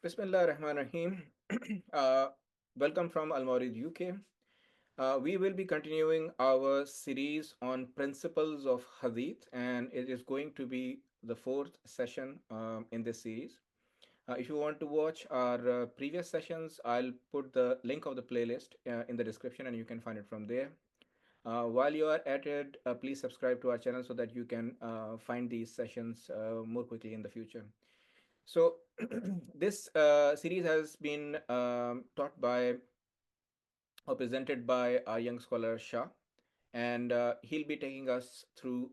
Bismillah ar-Rahman ar-Rahim. uh, Welcome from Al-Mawrid, UK. We will be continuing our series on principles of Hadith, and it is going to be the fourth session in this series. If you want to watch our previous sessions, I'll put the link of the playlist in the description and you can find it from there. While you are at it, please subscribe to our channel so that you can find these sessions more quickly in the future. So, this series has been taught by or presented by our young scholar Shah, and he'll be taking us through,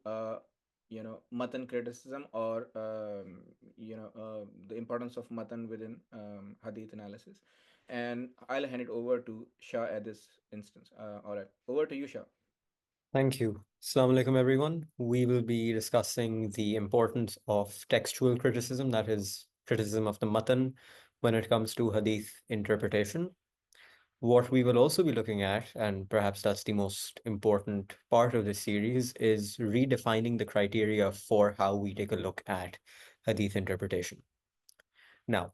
Matn criticism or the importance of Matn within Hadith analysis. And I'll hand it over to Shah at this instance. All right, over to you, Shah. Thank you. Assalamu alaikum, everyone. We will be discussing the importance of textual criticism, that is, criticism of the matan, when it comes to hadith interpretation. What we will also be looking at, and perhaps that's the most important part of this series, is redefining the criteria for how we take a look at hadith interpretation. Now,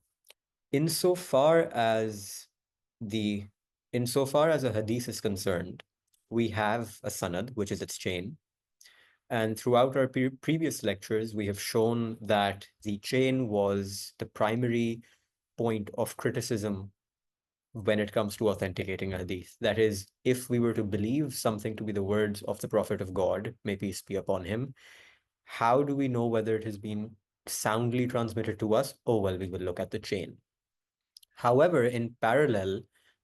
insofar as the insofar as a hadith is concerned, we have a sanad, which is its chain. And throughout our previous lectures, we have shown that the chain was the primary point of criticism when it comes to authenticating a hadith. That is, if we were to believe something to be the words of the Prophet of God, may peace be upon him, how do we know whether it has been soundly transmitted to us? Oh, well, we will look at the chain. However, in parallel,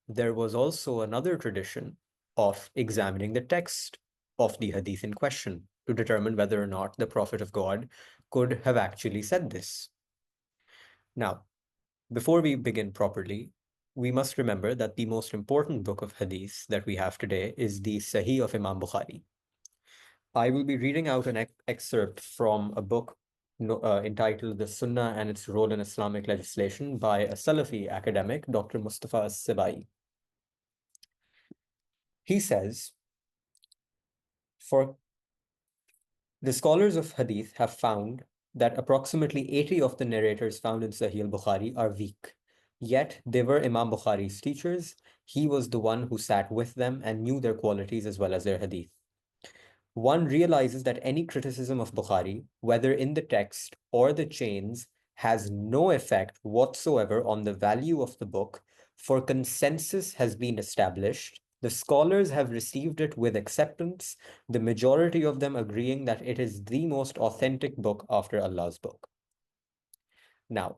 there was also another tradition of examining the text of the hadith in question to determine whether or not the Prophet of God could have actually said this. Now, before we begin properly, we must remember that the most important book of hadith that we have today is the Sahih of Imam Bukhari. I will be reading out an excerpt from a book entitled The Sunnah and Its Role in Islamic Legislation by a Salafi academic, Dr. Mustafa al-Sibai. He says, for the scholars of hadith have found that approximately 80 of the narrators found in Sahih al-Bukhari are weak. Yet they were Imam Bukhari's teachers. He was the one who sat with them and knew their qualities as well as their hadith. One realizes that any criticism of Bukhari, whether in the text or the chains, has no effect whatsoever on the value of the book, for consensus has been established. The scholars have received it with acceptance, the majority of them agreeing that it is the most authentic book after Allah's book. Now,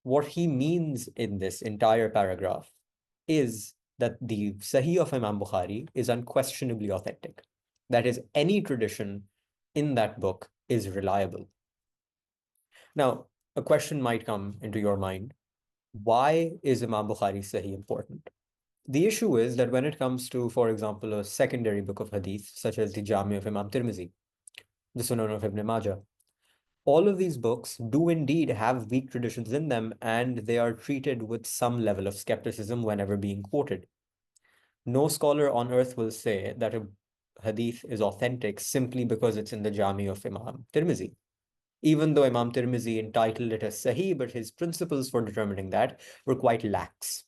what he means in this entire paragraph is that the Sahih of Imam Bukhari is unquestionably authentic. That is, any tradition in that book is reliable. Now, a question might come into your mind. Why is Imam Bukhari Sahih important? The issue is that when it comes to, for example, a secondary book of hadith, such as the Jami of Imam Tirmizi, the Sunan of Ibn Majah, all of these books do indeed have weak traditions in them, and they are treated with some level of skepticism whenever being quoted. No scholar on earth will say that a hadith is authentic simply because it's in the Jami of Imam Tirmizi. Even though Imam Tirmizi entitled it as Sahih, but his principles for determining that were quite lax.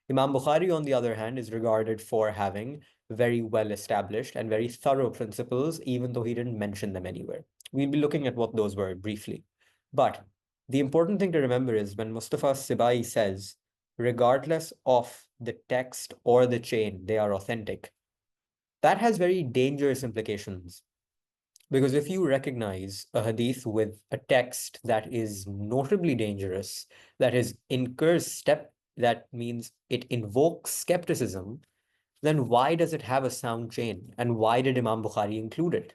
Imam Bukhari, on the other hand, is regarded for having very well established and very thorough principles, even though he didn't mention them anywhere. We'll be looking at what those were briefly. But the important thing to remember is when Mustafa Sibai says, regardless of the text or the chain, they are authentic, that has very dangerous implications. Because if you recognize a hadith with a text that is notably dangerous, that that means it invokes skepticism, then why does it have a sound chain? And why did Imam Bukhari include it?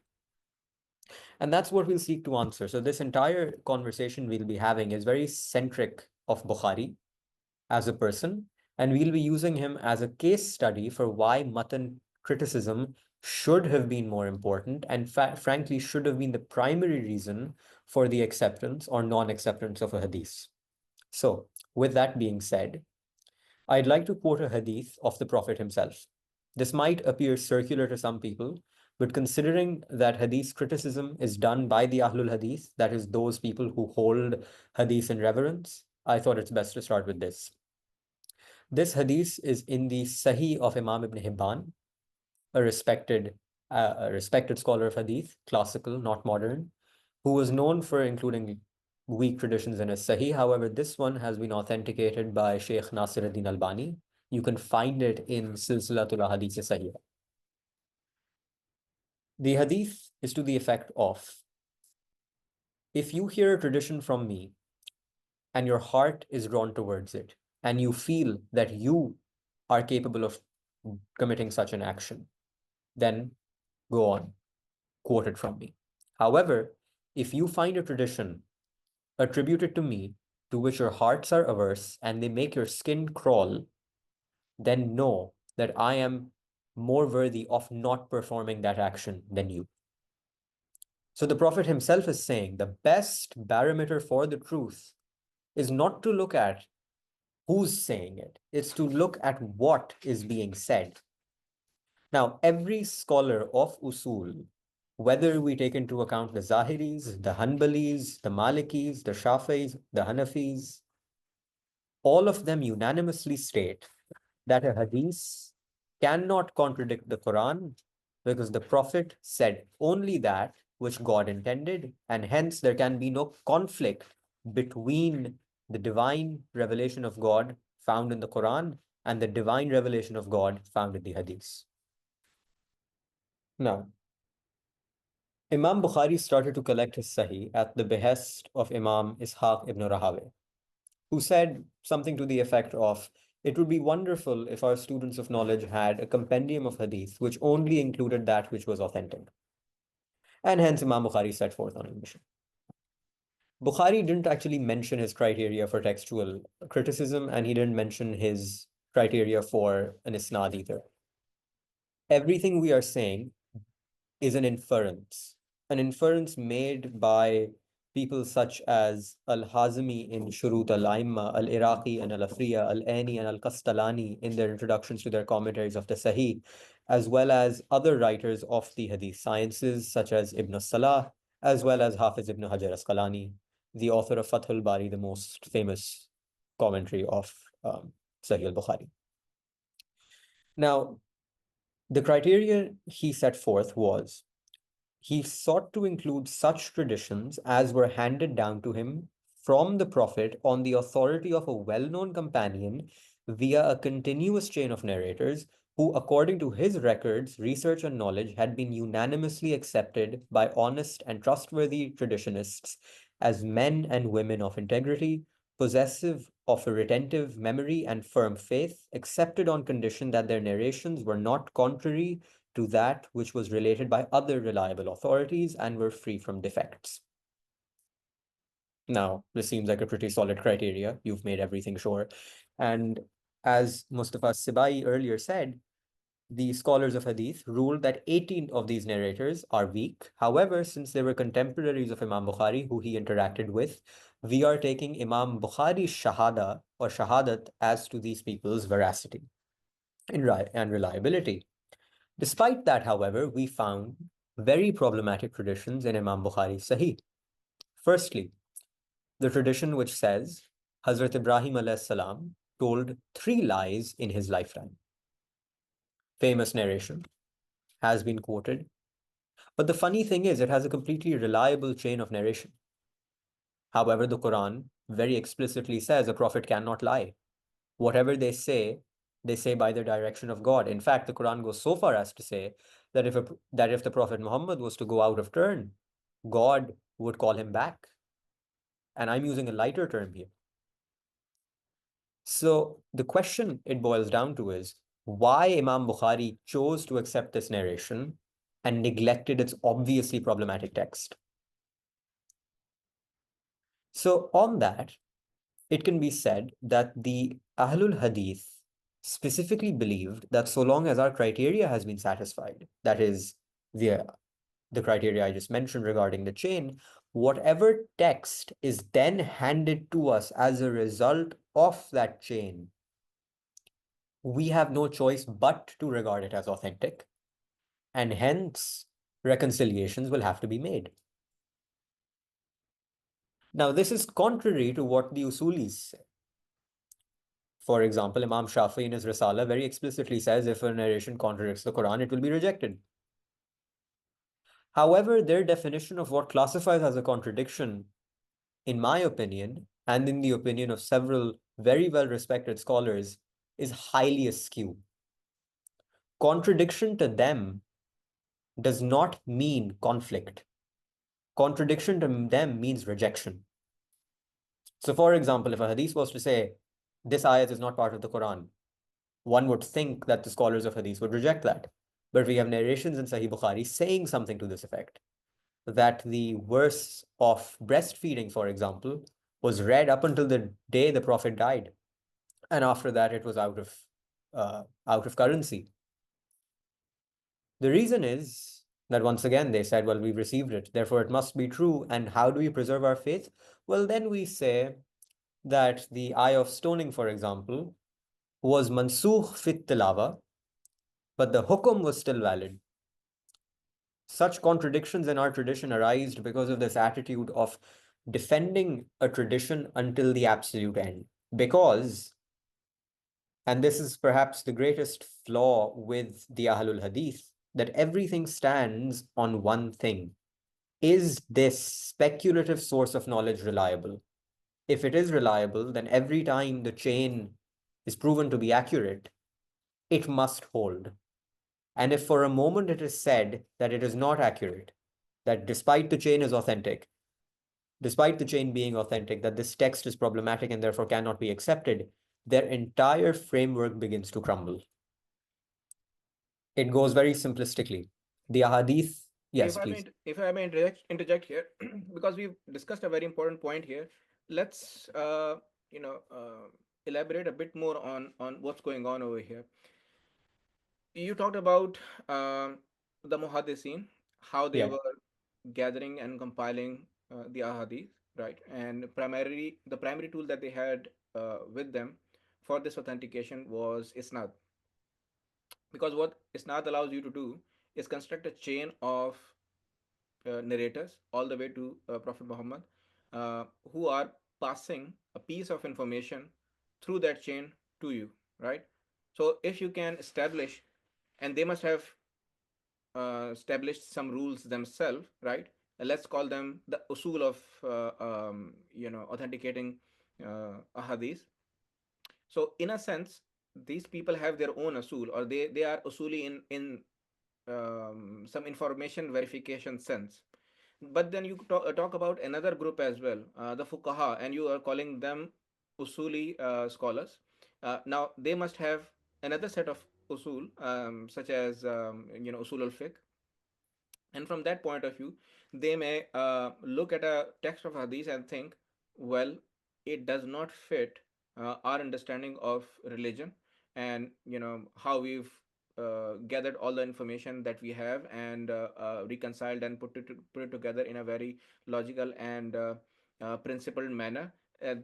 And that's what we'll seek to answer. So this entire conversation we'll be having is very centric of Bukhari as a person, and we'll be using him as a case study for why Matn criticism should have been more important and frankly should have been the primary reason for the acceptance or non-acceptance of a hadith. So with that being said, I'd like to quote a hadith of the Prophet himself. This might appear circular to some people, but considering that hadith criticism is done by the Ahlul Hadith, that is those people who hold hadith in reverence, I thought it's best to start with this. This hadith is in the Sahih of Imam Ibn Hibban, a respected scholar of hadith, classical, not modern, who was known for including weak traditions in his Sahih. However, this one has been authenticated by Sheikh Nasiruddin Albani. You can find it in Silsilatul Hadith Sahih. The hadith is to the effect of, if you hear a tradition from me and your heart is drawn towards it, and you feel that you are capable of committing such an action, then go on, quote it from me. However, if you find a tradition attributed to me to which your hearts are averse and they make your skin crawl, then know that I am more worthy of not performing that action than you. So the Prophet himself is saying the best barometer for the truth is not to look at who's saying it, it's to look at what is being said. Now, every scholar of Usul, whether we take into account the Zahiris, the Hanbalis, the Malikis, the Shafis, the Hanafis, all of them unanimously state that a hadith cannot contradict the Quran because the Prophet said only that which God intended, and hence there can be no conflict between the divine revelation of God found in the Quran and the divine revelation of God found in the hadith. Now, Imam Bukhari started to collect his Sahih at the behest of Imam Ishaq ibn Rahaweh, who said something to the effect of, it would be wonderful if our students of knowledge had a compendium of hadith which only included that which was authentic. And hence Imam Bukhari set forth on a mission. Bukhari didn't actually mention his criteria for textual criticism, and he didn't mention his criteria for an isnad either. Everything we are saying is an inference made by people such as al-Hazmi in Shurut al-Aimma, al-Iraqi and al-Afriya, al-Aini and al-Kastalani in their introductions to their commentaries of the Sahih, as well as other writers of the Hadith sciences such as Ibn Salah, as well as Hafiz ibn Hajar Asqalani, the author of Fathul Bari, the most famous commentary of Sahih al-Bukhari. Now, the criteria he set forth was, he sought to include such traditions as were handed down to him from the Prophet on the authority of a well-known companion via a continuous chain of narrators who, according to his records, research, and knowledge, had been unanimously accepted by honest and trustworthy traditionists as men and women of integrity, possessive of a retentive memory and firm faith, accepted on condition that their narrations were not contrary to that which was related by other reliable authorities and were free from defects. Now, this seems like a pretty solid criteria. You've made everything sure. And as Mustafa al-Sibai earlier said, the scholars of Hadith ruled that 18 of these narrators are weak. However, since they were contemporaries of Imam Bukhari, who he interacted with, we are taking Imam Bukhari's shahada or shahadat as to these people's veracity and reliability. Despite that, however, we found very problematic traditions in Imam Bukhari's Sahih. Firstly, the tradition which says Hazrat Ibrahim alayhis salam told 3 lies in his lifetime. Famous narration, has been quoted. But the funny thing is, it has a completely reliable chain of narration. However, the Quran very explicitly says a prophet cannot lie. Whatever they say by the direction of God. In fact, the Quran goes so far as to say that if the Prophet Muhammad was to go out of turn, God would call him back. And I'm using a lighter term here. So the question it boils down to is why Imam Bukhari chose to accept this narration and neglected its obviously problematic text. So on that, it can be said that the Ahlul Hadith specifically believed that so long as our criteria has been satisfied, that is, the criteria I just mentioned regarding the chain, whatever text is then handed to us as a result of that chain, we have no choice but to regard it as authentic, and hence reconciliations will have to be made. Now, this is contrary to what the Usulis say. For example, Imam Shafi in his Risala very explicitly says if a narration contradicts the Quran, it will be rejected. However, their definition of what classifies as a contradiction, in my opinion, and in the opinion of several very well respected scholars, is highly askew. Contradiction to them does not mean conflict. Contradiction to them means rejection. So, for example, if a hadith was to say, this ayat is not part of the Quran, one would think that the scholars of hadith would reject that. But we have narrations in Sahih Bukhari saying something to this effect, that the verse of breastfeeding, for example, was read up until the day the Prophet died. And after that, it was out of currency. The reason is that once again they said, well, we've received it, therefore it must be true. And how do we preserve our faith? Well, then we say that the eye of stoning, for example, was mansukh fit tilawa, but the hukum was still valid. Such contradictions in our tradition arise because of this attitude of defending a tradition until the absolute end. Because, and this is perhaps the greatest flaw with the Ahlul Hadith, that everything stands on one thing. Is this speculative source of knowledge reliable? If it is reliable, then every time the chain is proven to be accurate, it must hold. And if for a moment it is said that it is not accurate, that despite the chain being authentic, that this text is problematic and therefore cannot be accepted, their entire framework begins to crumble. It goes very simplistically. The ahadith, yes, please. If I may interject here, because we've discussed a very important point here, let's you know uh, elaborate a bit more on what's going on over here. You talked about the muhaddisin, how they Yeah. were gathering and compiling the ahadith, right? And primarily, the primary tool that they had with them for this authentication was isnad, because what isnad allows you to do is construct a chain of narrators all the way to Prophet Muhammad, who are passing a piece of information through that chain to you, right? So if you can establish, and they must have established some rules themselves, right? Let's call them the usul of authenticating a hadith. So in a sense, these people have their own usul, or they are usuli in some information verification sense. But then you talk about another group as well, the fuqaha, and you are calling them usuli scholars. Now they must have another set of usul, such as usul al fiqh, and from that point of view they may look at a text of hadith and think, well, it does not fit our understanding of religion, and how we've gathered all the information that we have, and reconciled and put it together in a very logical and principled manner.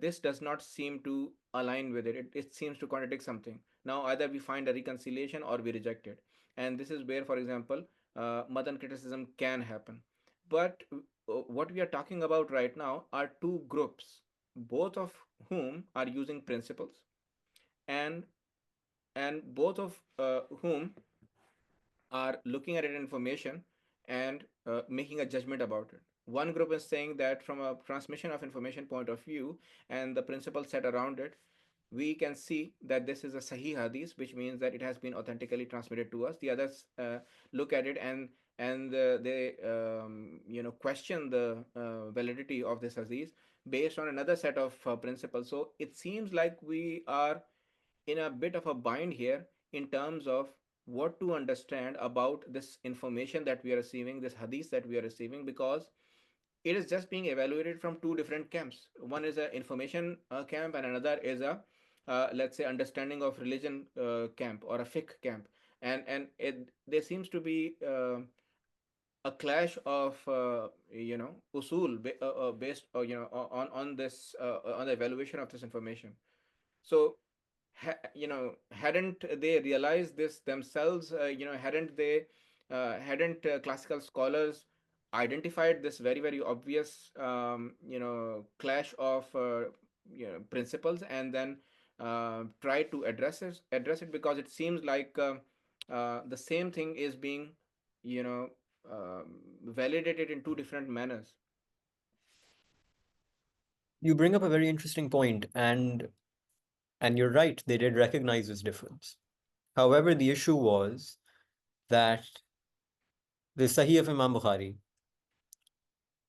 This does not seem to align with it seems to contradict something. Now either we find a reconciliation or we reject it, and this is where, for example, Matn criticism can happen. But what we are talking about right now are two groups, both of whom are using principles, and both of whom are looking at information and making a judgment about it. One group is saying that from a transmission of information point of view and the principles set around it, we can see that this is a sahih hadith, which means that it has been authentically transmitted to us. The others look at it, and they question the validity of this hadith based on another set of principles. So it seems like we are in a bit of a bind here in terms of what to understand about this information that we are receiving, this hadith that we are receiving, because it is just being evaluated from two different camps. One is a information camp, and another is a let's say understanding of religion camp, or a fiqh camp, and there seems to be a clash of usul based on this on the evaluation of this information. So hadn't they realized this themselves, hadn't classical scholars identified this very very obvious clash of principles, and then try to address it, because it seems like the same thing is being you know validated in two different manners. You bring up a very interesting point, and you're right, they did recognize this difference. However, the issue was that the Sahih of Imam Bukhari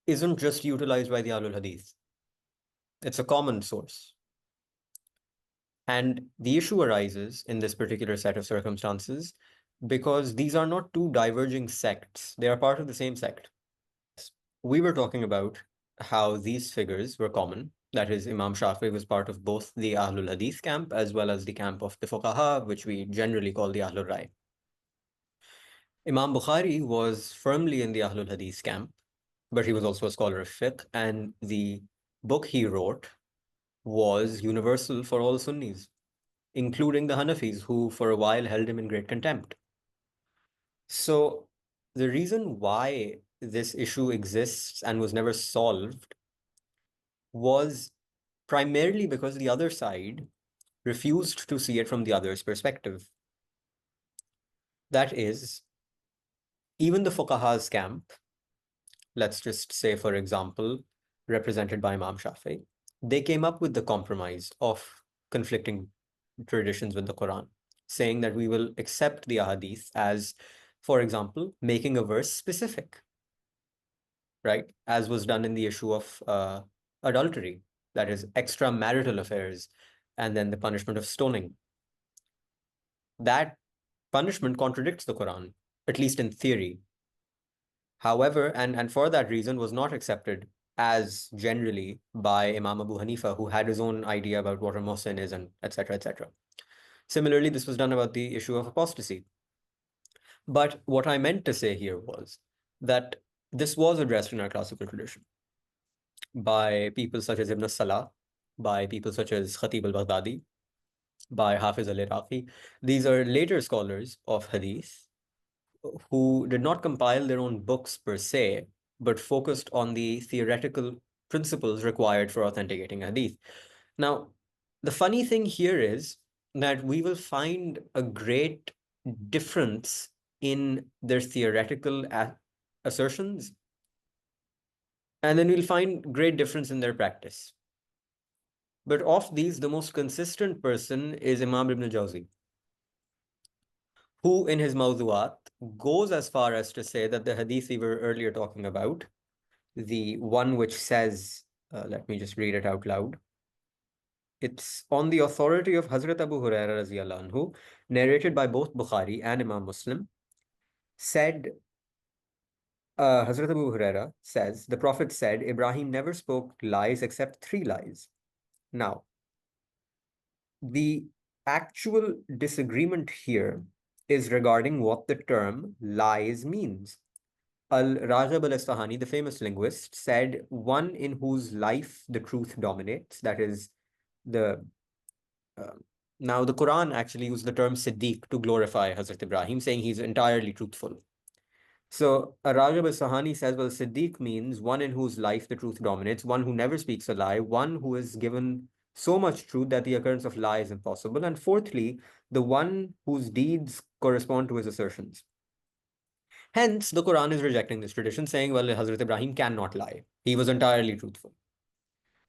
isn't just utilized by the Ahlul Hadith. It's a common source. And the issue arises in this particular set of circumstances because these are not two diverging sects. They are part of the same sect. We were talking about how these figures were common. That is, Imam Shafi was part of both the Ahlul Hadith camp as well as the camp of the Fuqaha, which we generally call the Ahlul Rai. Imam Bukhari was firmly in the Ahlul Hadith camp, but he was also a scholar of fiqh, and the book he wrote was universal for all Sunnis, including the Hanafis, who for a while held him in great contempt. So, the reason why this issue exists and was never solved was primarily because the other side refused to see it from the other's perspective. That is, even the Fuqaha's camp, let's just say, for example, represented by Imam Shafi, they came up with the compromise of conflicting traditions with the Quran, saying that we will accept the ahadith as, for example, making a verse specific, right? As was done in the issue of adultery, that is, extramarital affairs, and then the punishment of stoning. That punishment contradicts the Quran, at least in theory. However, and for that reason, was not accepted as generally by Imam Abu Hanifa, who had his own idea about what a muhsin is, and etc. etc. Similarly, this was done about the issue of apostasy. But what I meant to say here was that this was addressed in our classical tradition by people such as Ibn Salah, by people such as Khatib al-Baghdadi, by Hafiz al-Iraqi. These are later scholars of hadith who did not compile their own books per se, but focused on the theoretical principles required for authenticating hadith. Now, the funny thing here is that we will find a great difference in their theoretical assertions, and then we'll find great difference in their practice. But of these, the most consistent person is Imam Ibn Jawzi, who in his Mawdu'at goes as far as to say that the hadith we were earlier talking about, the one which says, let me just read it out loud. It's on the authority of Hazrat Abu Huraira radhiyallahu anhu, narrated by both Bukhari and Imam Muslim, said, Hazrat Abu Huraira says, the Prophet said, Ibrahim never spoke lies except 3 lies. Now, the actual disagreement here is regarding what the term lies means. Al-Rajab al-Isfahani, the famous linguist, said, one in whose life the truth dominates, that is, the now the Quran actually used the term Siddiq to glorify Hazrat Ibrahim, saying he's entirely truthful. So Rajab al-Sahani says, well, Siddiq means one in whose life the truth dominates, one who never speaks a lie, one who is given so much truth that the occurrence of lie is impossible. And fourthly, the one whose deeds correspond to his assertions. Hence, the Quran is rejecting this tradition, saying, well, Hazrat Ibrahim cannot lie. He was entirely truthful.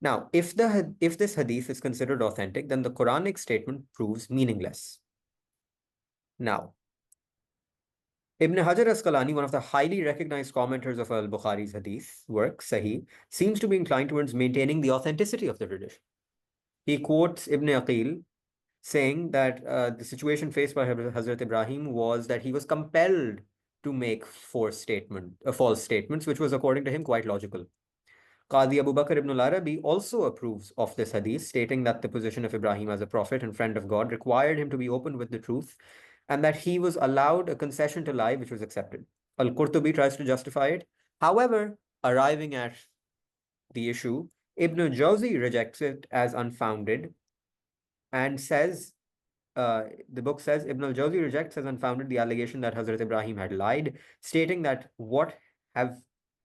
Now, if this hadith is considered authentic, then the Quranic statement proves meaningless. Now, Ibn Hajar Asqalani, one of the highly recognized commenters of al-Bukhari's hadith work, Sahih, seems to be inclined towards maintaining the authenticity of the tradition. He quotes Ibn Aqil saying that the situation faced by Hazrat Ibrahim was that he was compelled to make false statements, which was, according to him, quite logical. Qadi Abu Bakr ibn al-Arabi also approves of this hadith, stating that the position of Ibrahim as a prophet and friend of God required him to be open with the truth, and that he was allowed a concession to lie, which was accepted. Al-Qurtubi tries to justify it. However, arriving at the issue, Ibn Jawzi rejects it as unfounded and says, the book says, Ibn al-Jawzi rejects as unfounded the allegation that Hazrat Ibrahim had lied, stating that what have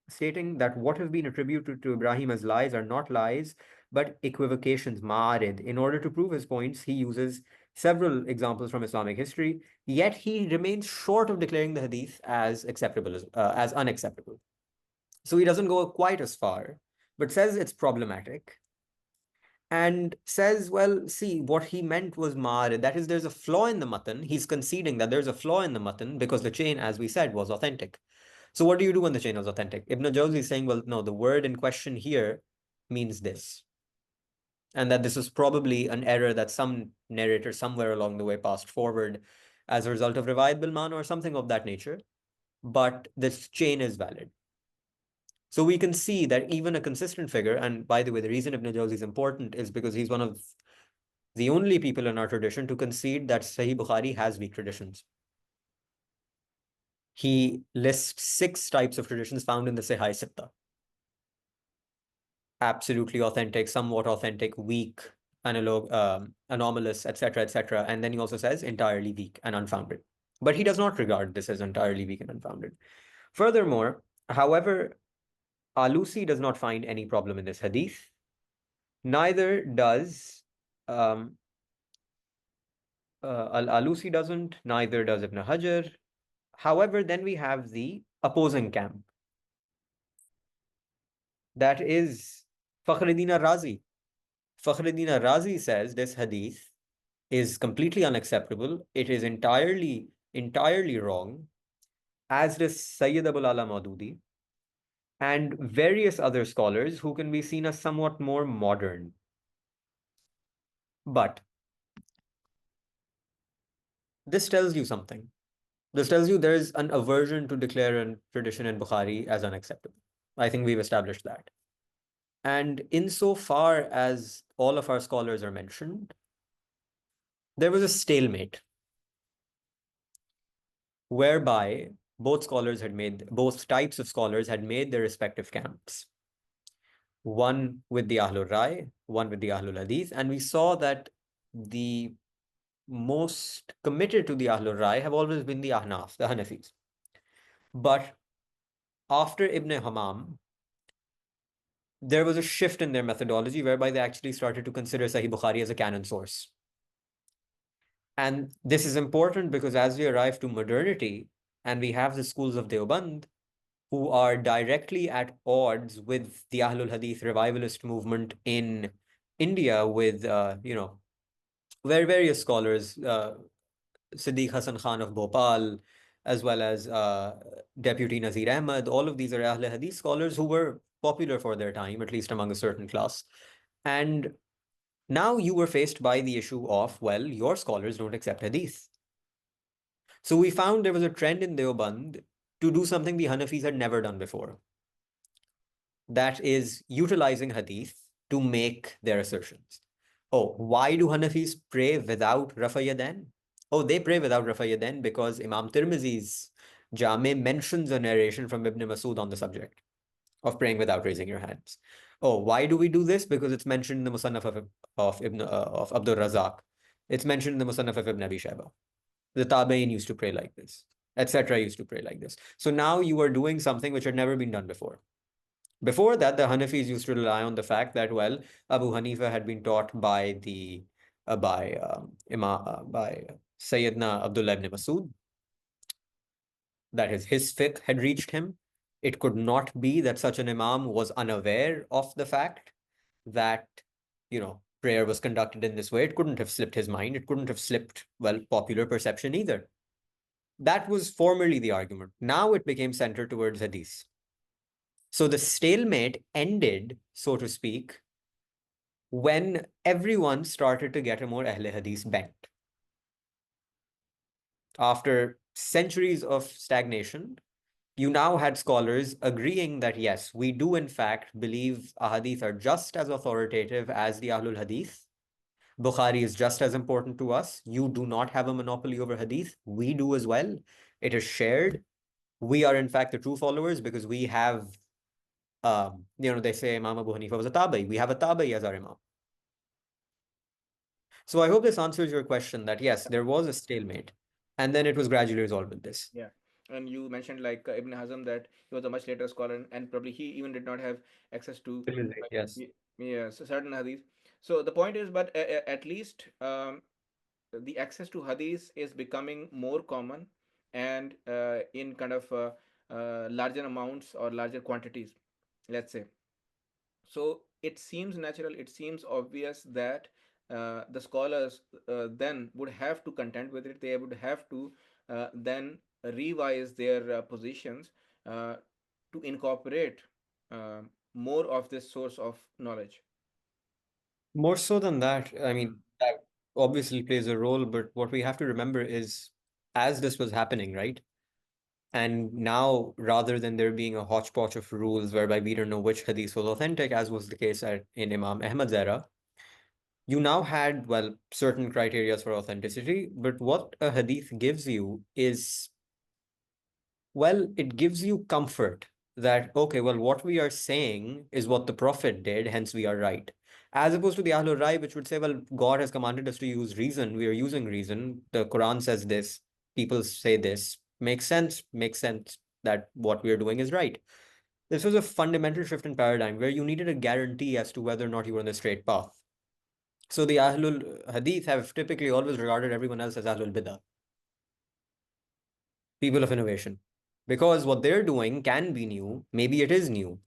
stating that what have been attributed to Ibrahim as lies are not lies, but equivocations, ma'arid. In order to prove his points, he uses several examples from Islamic history, yet he remains short of declaring the hadith as acceptable as unacceptable. So he doesn't go quite as far, but says it's problematic and says, well, see, what he meant was ma'arid. That is, there's a flaw in the Matn. He's conceding that there's a flaw in the Matn because the chain, as we said, was authentic. So what do you do when the chain is authentic? Ibn Jawzi is saying, well, no, the word in question here means this. And that this is probably an error that some narrator somewhere along the way passed forward as a result of riwayat bil man or something of that nature. But this chain is valid. So we can see that even a consistent figure, and by the way, the reason Ibn Jawzi is important is because he's one of the only people in our tradition to concede that Sahih Bukhari has weak traditions. He lists 6 types of traditions found in the Sahih Sitta: absolutely authentic, somewhat authentic, weak, anomalous, etc., etc. And then he also says entirely weak and unfounded. But he does not regard this as entirely weak and unfounded. Furthermore, however, Alusi does not find any problem in this hadith. Neither does Al-Alusi doesn't, neither does Ibn Hajar. However, then we have the opposing camp. That is Fakhruddin al-Razi. Fakhruddin al-Razi says this hadith is completely unacceptable. It is entirely wrong, as does Sayyid Abul Ala Maududi and various other scholars who can be seen as somewhat more modern. But this tells you something. This tells you there is an aversion to declare a tradition in Bukhari as unacceptable. I think we've established that. And insofar as all of our scholars are mentioned, there was a stalemate whereby both types of scholars had made their respective camps. One with the Ahlul Rai, one with the Ahlul Hadith, and we saw that the most committed to the Ahlul Rai have always been the Ahnaf, the Hanafis. But after Ibn Hammam, there was a shift in their methodology whereby they actually started to consider Sahih Bukhari as a canon source. And this is important because as we arrive to modernity and we have the schools of Deoband who are directly at odds with the Ahlul Hadith revivalist movement in India with, various scholars, Siddiq Hasan Khan of Bhopal, as well as Deputy Nazir Ahmed. All of these are Ahlul Hadith scholars who were popular for their time, at least among a certain class. And now you were faced by the issue of, well, your scholars don't accept Hadith. So we found there was a trend in Deoband to do something the Hanafis had never done before. That is utilizing Hadith to make their assertions. Oh, why do Hanafis pray without Rafa Yadain? Oh, they pray without Rafa Yadain because Imam Tirmizi's Jame mentions a narration from Ibn Masud on the subject of praying without raising your hands. Oh, why do we do this? Because it's mentioned in the Musannaf of Abdul Razak. It's mentioned in the Musannaf of Ibn Abi Shayba. The Tabe'in used to pray like this, etc. used to pray like this. So now you are doing something which had never been done before. Before that, the Hanafis used to rely on the fact that, well, Abu Hanifa had been taught by Sayyidina Abdullah ibn Masud, that is, his fiqh had reached him. It could not be that such an imam was unaware of the fact that, prayer was conducted in this way. It couldn't have slipped his mind. It couldn't have slipped, well, popular perception either. That was formerly the argument. Now it became centered towards hadith. So the stalemate ended, so to speak, when everyone started to get a more Ahle Hadith bent. After centuries of stagnation, you now had scholars agreeing that, yes, we do in fact believe Ahadith are just as authoritative as the Ahlul Hadith. Bukhari is just as important to us. You do not have a monopoly over Hadith. We do as well. It is shared. We are in fact the true followers because we have, they say Imam Abu Hanifa was a Tabai. We have a Tabai as our Imam. So I hope this answers your question that yes, there was a stalemate and then it was gradually resolved with this. Yeah. And you mentioned like Ibn Hazm, that he was a much later scholar, and probably he even did not have access to Yes. yes, certain hadith. So the point is, but at least the access to hadith is becoming more common, and in kind of larger amounts or larger quantities, let's say. So it seems natural, it seems obvious that the scholars then would have to contend with it. They would have to then revise their positions uh, to incorporate uh, more of this source of knowledge. More so than that, I Mm. mean, that obviously plays a role, but what we have to remember is as this was happening, right? And now, rather than there being a hodgepodge of rules whereby we don't know which hadith was authentic, as was the case in Imam Ahmad's era, you now had, well, certain criteria for authenticity. But what a hadith gives you is, well, it gives you comfort that, okay, well, what we are saying is what the Prophet did, hence we are right. As opposed to the Ahlul Rai, which would say, well, God has commanded us to use reason, we are using reason. The Quran says this, people say this. Makes sense that what we are doing is right. This was a fundamental shift in paradigm where you needed a guarantee as to whether or not you were on the straight path. So the Ahlul Hadith have typically always regarded everyone else as Ahlul Bidah, people of innovation. Because what they're doing can be new, maybe it is new.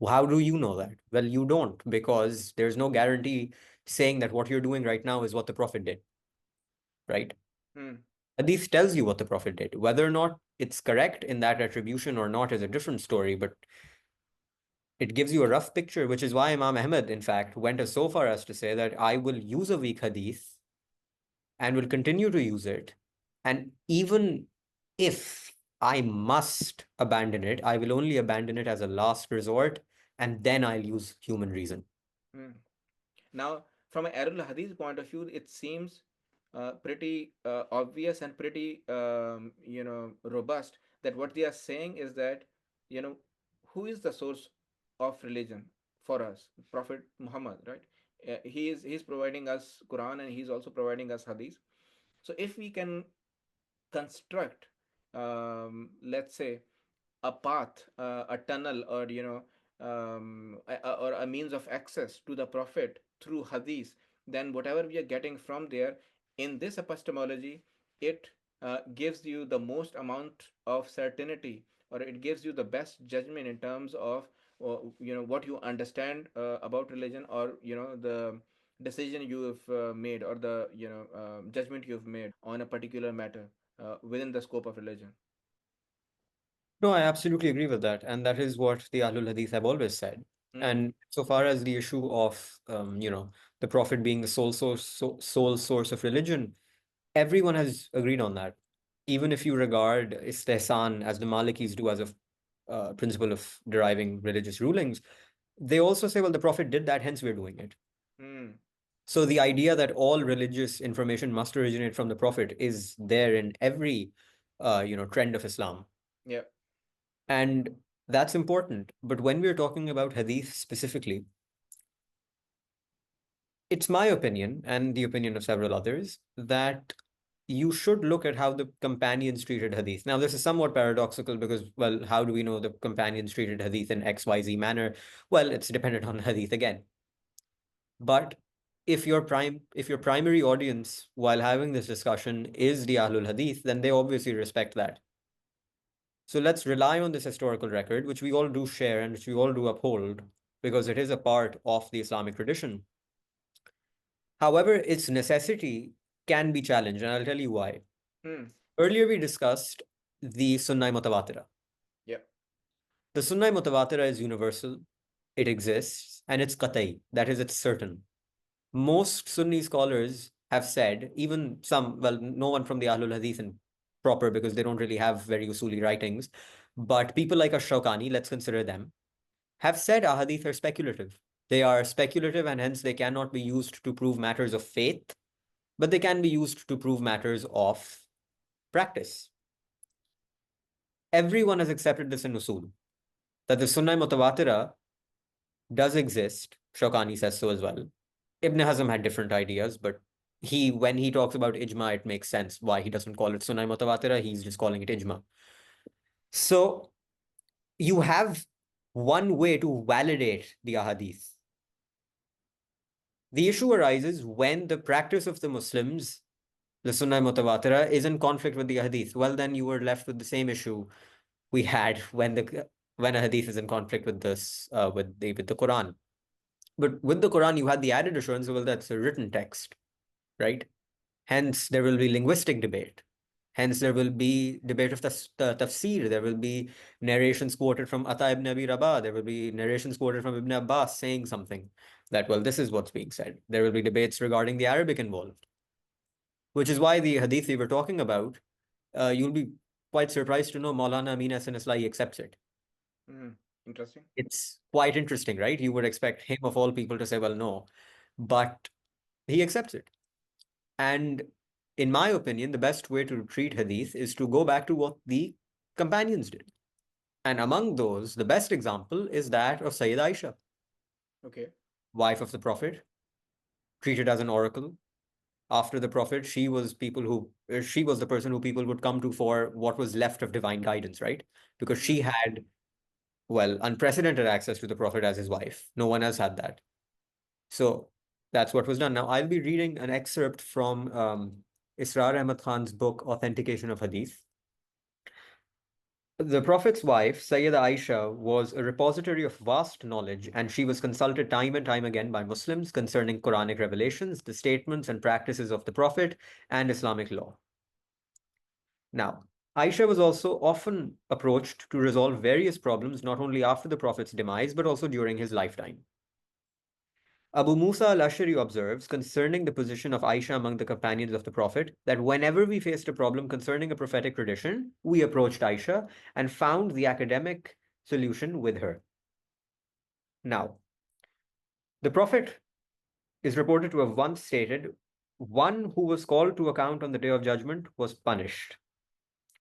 How do you know that? Well, you don't, because there's no guarantee saying that what you're doing right now is what the Prophet did, right? Mm. Hadith tells you what the Prophet did. Whether or not it's correct in that attribution or not is a different story, but it gives you a rough picture, which is why Imam Ahmed, in fact, went as so far as to say that I will use a weak hadith and will continue to use it. And even if I must abandon it, I will only abandon it as a last resort, and then I'll use human reason. Mm. Now, from an Ahlul Hadith point of view, it seems pretty obvious and pretty robust, that what they are saying is that, you know who is the source of religion for us? Prophet Muhammad, right? He's providing us Quran, and he's also providing us Hadith. So if we can construct, let's say, a path, a tunnel, or or a means of access to the Prophet through Hadith, then whatever we are getting from there in this epistemology, it gives you the most amount of certainty, or it gives you the best judgment in terms of what you understand about religion, or the decision you have made, or the judgment you have made on a particular matter within the scope of religion. No, I absolutely agree with that. And that is what the Ahlul Hadith have always said. Mm, And so far as the issue of, the Prophet being the sole source of religion, everyone has agreed on that. Even if you regard istihsan as the Malikis do as a principle of deriving religious rulings, they also say, well, the Prophet did that, hence we're doing it. mm, So the idea that all religious information must originate from the Prophet is there in every, trend of Islam. yeah. And that's important. But when we're talking about hadith specifically, it's my opinion and the opinion of several others that you should look at how the companions treated hadith. Now, this is somewhat paradoxical because, well, how do we know the companions treated hadith in XYZ manner? Well, it's dependent on hadith again. But if your primary audience while having this discussion is the Ahlul Hadith, then they obviously respect that. So let's rely on this historical record, which we all do share and which we all do uphold, because it is a part of the Islamic tradition. However, its necessity can be challenged, and I'll tell you why. Mm, Earlier, we discussed the Sunnah Mutawatira. yeah. The Sunnah Mutawatira is universal, it exists, and it's qat'i, that is, it's certain. Most Sunni scholars have said, even some, well, no one from the Ahlul Hadith and proper because they don't really have very usuli writings, but people like Ash-Shawkani, let's consider them, have said ahadith are speculative. They are speculative and hence they cannot be used to prove matters of faith, but they can be used to prove matters of practice. Everyone has accepted this in Usul, that the Sunnah Mutawatira does exist. Shawkani says so as well. Ibn Hazm had different ideas, but when he talks about ijma, it makes sense why he doesn't call it Sunnah Mutawatira, he's just calling it ijma. So you have one way to validate the ahadith. The issue arises when the practice of the Muslims, the Sunnah Mutawatira, is in conflict with the hadith. Well, then you were left with the same issue we had when a hadith is in conflict with this with the Quran. But with the Quran, you had the added assurance, well, that's a written text, right? Hence, there will be linguistic debate. Hence, there will be debate of tafsir. There will be narrations quoted from Ata ibn Abi Rabah. There will be narrations quoted from Ibn Abbas saying something that, well, this is what's being said. There will be debates regarding the Arabic involved, which is why the hadith we were talking about, you'll be quite surprised to know Maulana Amin Hasan Islahi accepts it. Mm, interesting. It's quite interesting, right? You would expect him, of all people, to say, well, no, but he accepts it. And in my opinion, the best way to treat hadith is to go back to what the companions did. And among those, the best example is that of Sayyidah Aisha, Okay. wife of the Prophet, treated as an oracle. After the Prophet, she was the person who people would come to for what was left of divine guidance, right? Because she Mm, had, well, unprecedented access to the Prophet as his wife. No one else had that. So that's what was done. Now, I'll be reading an excerpt from Israr Ahmad Khan's book, Authentication of Hadith. The Prophet's wife, Sayyidah Aisha, was a repository of vast knowledge, and she was consulted time and time again by Muslims concerning Quranic revelations, the statements and practices of the Prophet, and Islamic law. Now, Aisha was also often approached to resolve various problems not only after the Prophet's demise, but also during his lifetime. Abu Musa al-Ashari observes concerning the position of Aisha among the companions of the Prophet that whenever we faced a problem concerning a prophetic tradition, we approached Aisha and found the academic solution with her. Now, the Prophet is reported to have once stated, one who was called to account on the day of judgment was punished.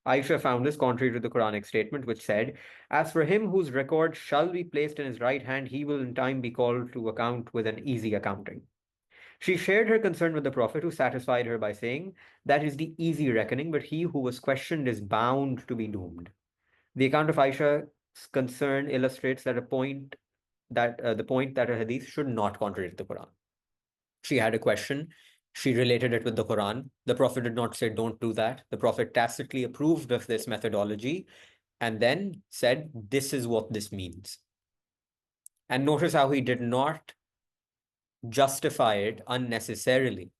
Aisha found this contrary to the Quranic statement, which said, as for him whose record shall be placed in his right hand, he will in time be called to account with an easy accounting. She shared her concern with the Prophet, who satisfied her by saying, that is the easy reckoning, but he who was questioned is bound to be doomed. The account of Aisha's concern illustrates that the point that a hadith should not contradict the Quran. She had a question. She related it with the Quran. The Prophet did not say, don't do that. The Prophet tacitly approved of this methodology and then said, this is what this means. And notice how he did not justify it unnecessarily,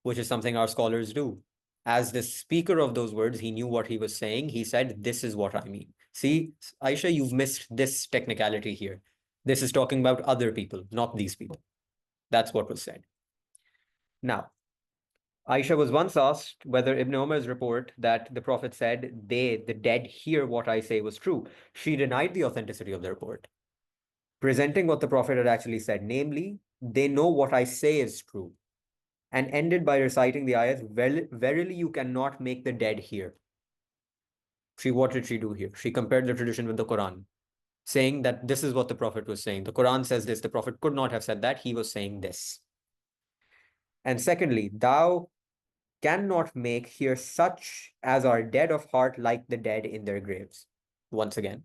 which is something our scholars do. As the speaker of those words, he knew what he was saying. He said, this is what I mean. See, Aisha, you've missed this technicality here. This is talking about other people, not these people. That's what was said. Now, Aisha was once asked whether Ibn Umar's report that the Prophet said, they, the dead, hear what I say was true. She denied the authenticity of the report, presenting what the Prophet had actually said, namely, they know what I say is true, and ended by reciting the ayat, verily you cannot make the dead hear. What did she do here? She compared the tradition with the Quran, saying that this is what the Prophet was saying. The Quran says this, the Prophet could not have said that, he was saying this. And secondly, thou cannot make hear such as are dead of heart like the dead in their graves. Once again.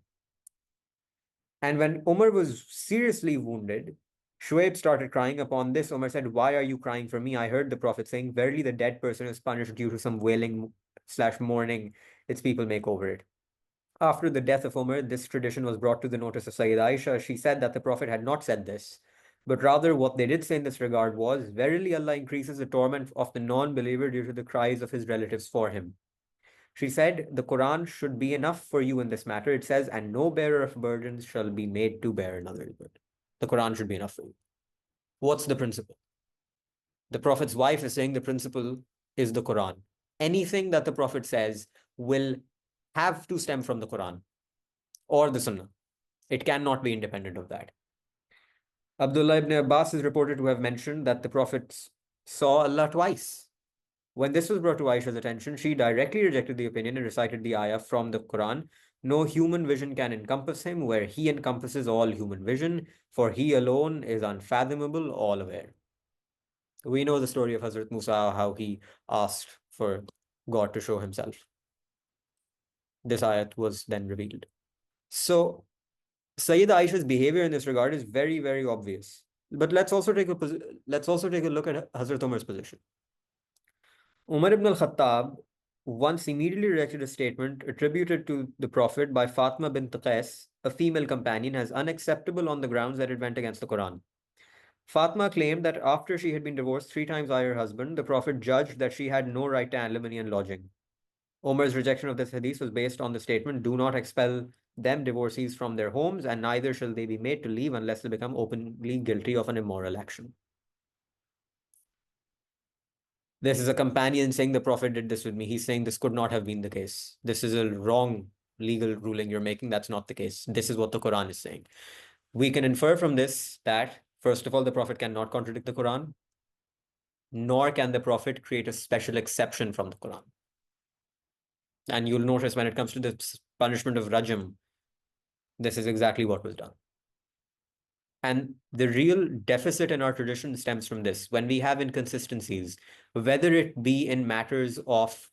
And when Umar was seriously wounded, Shuaib started crying. Upon this, Umar said, why are you crying for me? I heard the Prophet saying, verily the dead person is punished due to some wailing / mourning its people make over it. After the death of Umar, this tradition was brought to the notice of Sayyidah Aisha. She said that the Prophet had not said this, but rather what they did say in this regard was, verily Allah increases the torment of the non-believer due to the cries of his relatives for him. She said, the Quran should be enough for you in this matter. It says, and no bearer of burdens shall be made to bear another's burden. The Quran should be enough for you. What's the principle? The Prophet's wife is saying the principle is the Quran. Anything that the Prophet says will have to stem from the Quran or the Sunnah. It cannot be independent of that. Abdullah ibn Abbas is reported to have mentioned that the Prophet saw Allah twice. When this was brought to Aisha's attention, she directly rejected the opinion and recited the ayah from the Quran. No human vision can encompass him, where he encompasses all human vision, for he alone is unfathomable, all aware. We know the story of Hazrat Musa, how he asked for God to show himself. this ayat was then revealed. So Sayyida Aisha's behavior in this regard is very, very obvious. But let's also take a look at Hazrat Umar's position. Umar ibn al-Khattab once immediately rejected a statement attributed to the Prophet by Fatima bint Qais, a female companion, as unacceptable on the grounds that it went against the Quran. Fatma claimed that after she had been divorced 3 times by her husband, the Prophet judged that she had no right to alimony and lodging. Omar's rejection of this hadith was based on the statement, "Do not expel them, divorcees, from their homes, and neither shall they be made to leave unless they become openly guilty of an immoral action." This is a companion saying the Prophet did this with me. He's saying this could not have been the case. This is a wrong legal ruling you're making. That's not the case. This is what the Quran is saying. We can infer from this that, first of all, the Prophet cannot contradict the Quran, nor can the Prophet create a special exception from the Quran. And you'll notice when it comes to the punishment of Rajam, this is exactly what was done. And the real deficit in our tradition stems from this. When we have inconsistencies, whether it be in matters of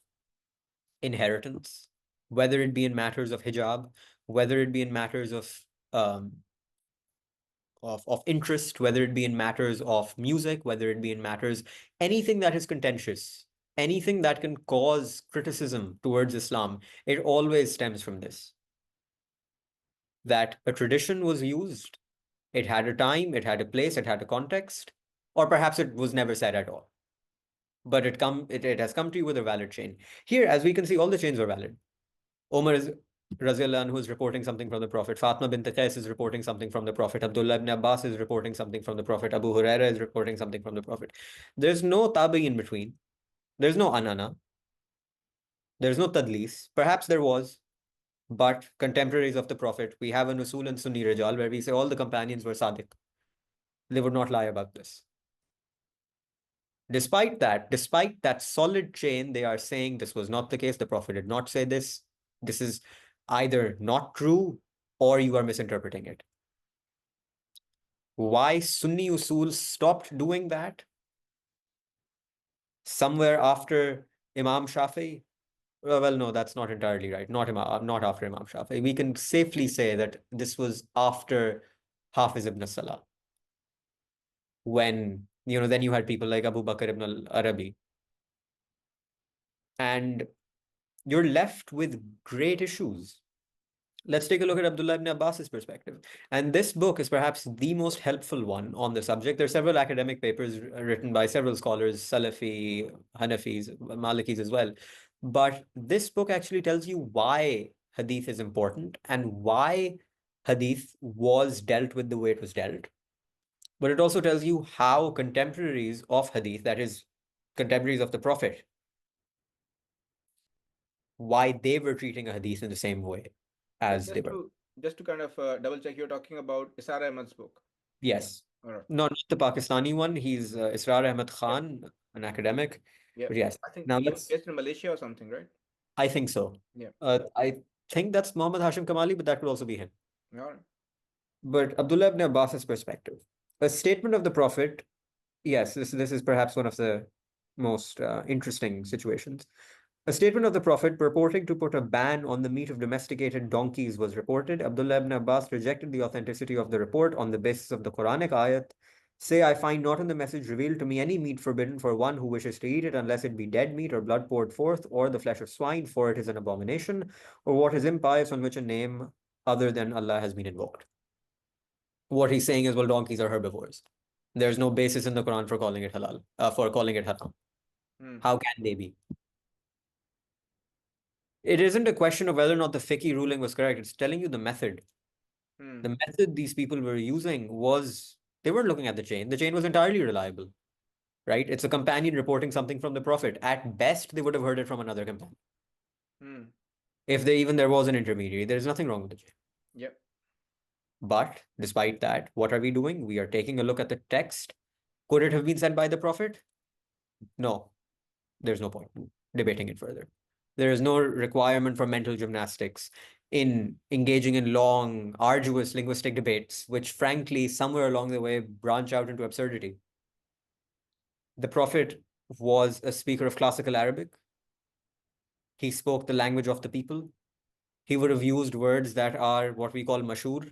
inheritance, whether it be in matters of hijab, whether it be in matters um, of interest, whether it be in matters of music, whether it be in matters, anything that is contentious, anything that can cause criticism towards Islam, it always stems from this. That a tradition was used, it had a time, it had a place, it had a context, or perhaps it was never said at all. But it has come to you with a valid chain. Here, as we can see, all the chains are valid. Omar is Raziallahu anhu is reporting something from the Prophet. Fatma bint Qais is reporting something from the Prophet. Abdullah ibn Abbas is reporting something from the Prophet. Abu Huraira is reporting something from the Prophet. There's no tabi in between. There's no anana. There's no tadlis. Perhaps there was, but contemporaries of the Prophet, we have an Usul and Sunni Rijal where we say all the companions were Sadiq. They would not lie about this. Despite that solid chain, they are saying this was not the case. The Prophet did not say this. This is either not true or you are misinterpreting it. Why Sunni Usul stopped doing that? Somewhere after Imam Shafi? Well, no, that's not entirely right. Not after Imam Shafi. We can safely say that this was after Hafiz ibn Salah. When, then you had people like Abu Bakr ibn al-Arabi. And you're left with great issues. Let's take a look at Abdullah ibn Abbas's perspective. And this book is perhaps the most helpful one on the subject. There are several academic papers written by several scholars, Salafi, Hanafis, Malikis as well. But this book actually tells you why Hadith is important and why Hadith was dealt with the way it was dealt. But it also tells you how contemporaries of Hadith, that is, contemporaries of the Prophet, why they were treating a Hadith in the same way as they were. Just to kind of double check, you're talking about Isar Ahmed's book. Yes. All right. No, not the Pakistani one. He's Israr Ahmed Khan, an academic. Yeah. But yes. I think Now he's based in Malaysia or something, right? I think so. Yeah. I think that's Muhammad Hashim Kamali, but that could also be him. All right. But Abdullah ibn Abbas's perspective. A statement of the Prophet, yes, this is perhaps one of the most interesting situations. A statement of the Prophet purporting to put a ban on the meat of domesticated donkeys was reported. Abdullah ibn Abbas rejected the authenticity of the report on the basis of the Quranic ayat. Say, I find not in the message revealed to me any meat forbidden for one who wishes to eat it, unless it be dead meat or blood poured forth, or the flesh of swine, for it is an abomination, or what is impious on which a name other than Allah has been invoked. What he's saying is, well, donkeys are herbivores. There's no basis in the Quran for calling it halal, for calling it haram. How can they be? It isn't a question of whether or not the fiqh ruling was correct. It's telling you the method. The method these people were using was, they weren't looking at the chain. The chain was entirely reliable, right? It's a companion reporting something from the Prophet. At best, they would have heard it from another companion. If there was an intermediary, there's nothing wrong with the chain. Yep. But despite that, what are we doing? We are taking a look at the text. Could it have been said by the Prophet? No. There's no point debating it further. There is no requirement for mental gymnastics in engaging in long, arduous linguistic debates, which frankly, somewhere along the way, branch out into absurdity. The Prophet was a speaker of classical Arabic. He spoke the language of the people. He would have used words that are what we call mashhur.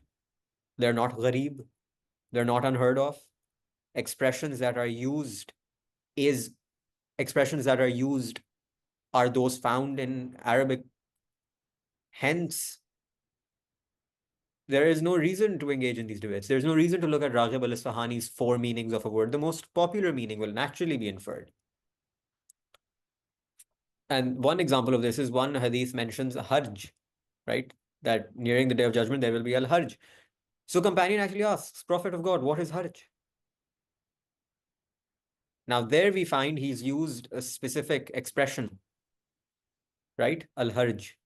They're not gharib. They're not unheard of. Expressions that are used is expressions that are used are those found in Arabic. Hence, there is no reason to engage in these debates. There's no reason to look at Raghib al-Isfahani's four meanings of a word. The most popular meaning will naturally be inferred. And one example of this is one hadith mentions a Hajj, right? That nearing the day of judgment, there will be al-Hajj. So companion actually asks, Prophet of God, what is Hajj? Now there we find he's used a specific expression, right? Al-Hajj.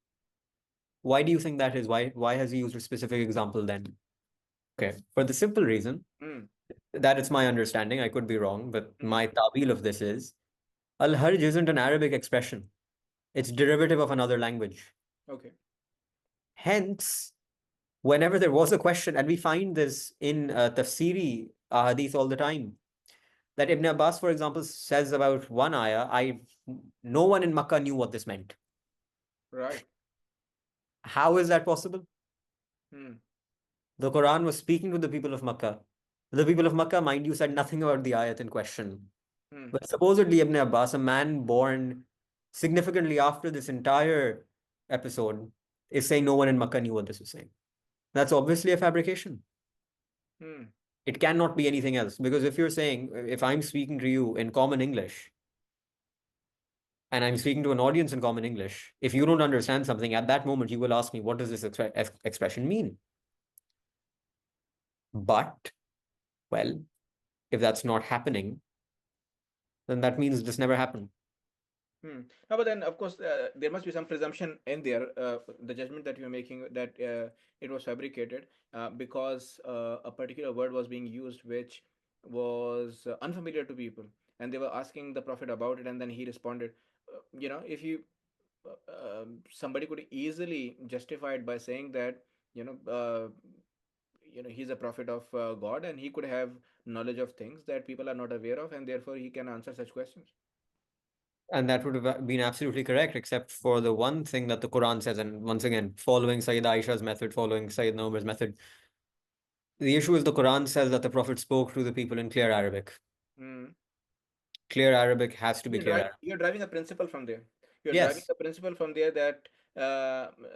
Why do you think that is? Why has he used a specific example then? Okay, for the simple reason Mm. that it's my understanding, I could be wrong, but Mm. my ta'wil of this is al-Hajj isn't an Arabic expression. It's derivative of another language. Okay. Hence, whenever there was a question, and we find this in tafsiri hadith all the time, that Ibn Abbas, for example, says about one ayah, no one in Makkah knew what this meant. Right. How is that possible? Mm. The Quran was speaking to the people of Makkah. The people of Makkah, mind you, said nothing about the ayat in question. Mm. But supposedly Ibn Abbas, a man born significantly after this entire episode, is saying no one in Makkah knew what this was saying. That's obviously a fabrication. Mm. It cannot be anything else. Because if you're saying, if I'm speaking to you in common English, and I'm speaking to an audience in common English, if you don't understand something, at that moment, you will ask me, what does this expression mean? But, well, if that's not happening, then that means this never happened. Hmm. No, but then, of course, there must be some presumption in there. The judgment that you're making that it was fabricated because a particular word was being used which was unfamiliar to people, and they were asking the Prophet about it, and then he responded. If you somebody could easily justify it by saying that you know uh, he's a prophet of God, and he could have knowledge of things that people are not aware of, and therefore he can answer such questions. And that would have been absolutely correct, except for the one thing that the Quran says, and once again, following Sayyid Aisha's method, following Sayyid Umar's method, the issue is the Quran says that the Prophet spoke to the people in clear Arabic. Hmm. Clear Arabic has to be clear Arabic. You're driving a principle from there. You're driving Yes. a principle from there that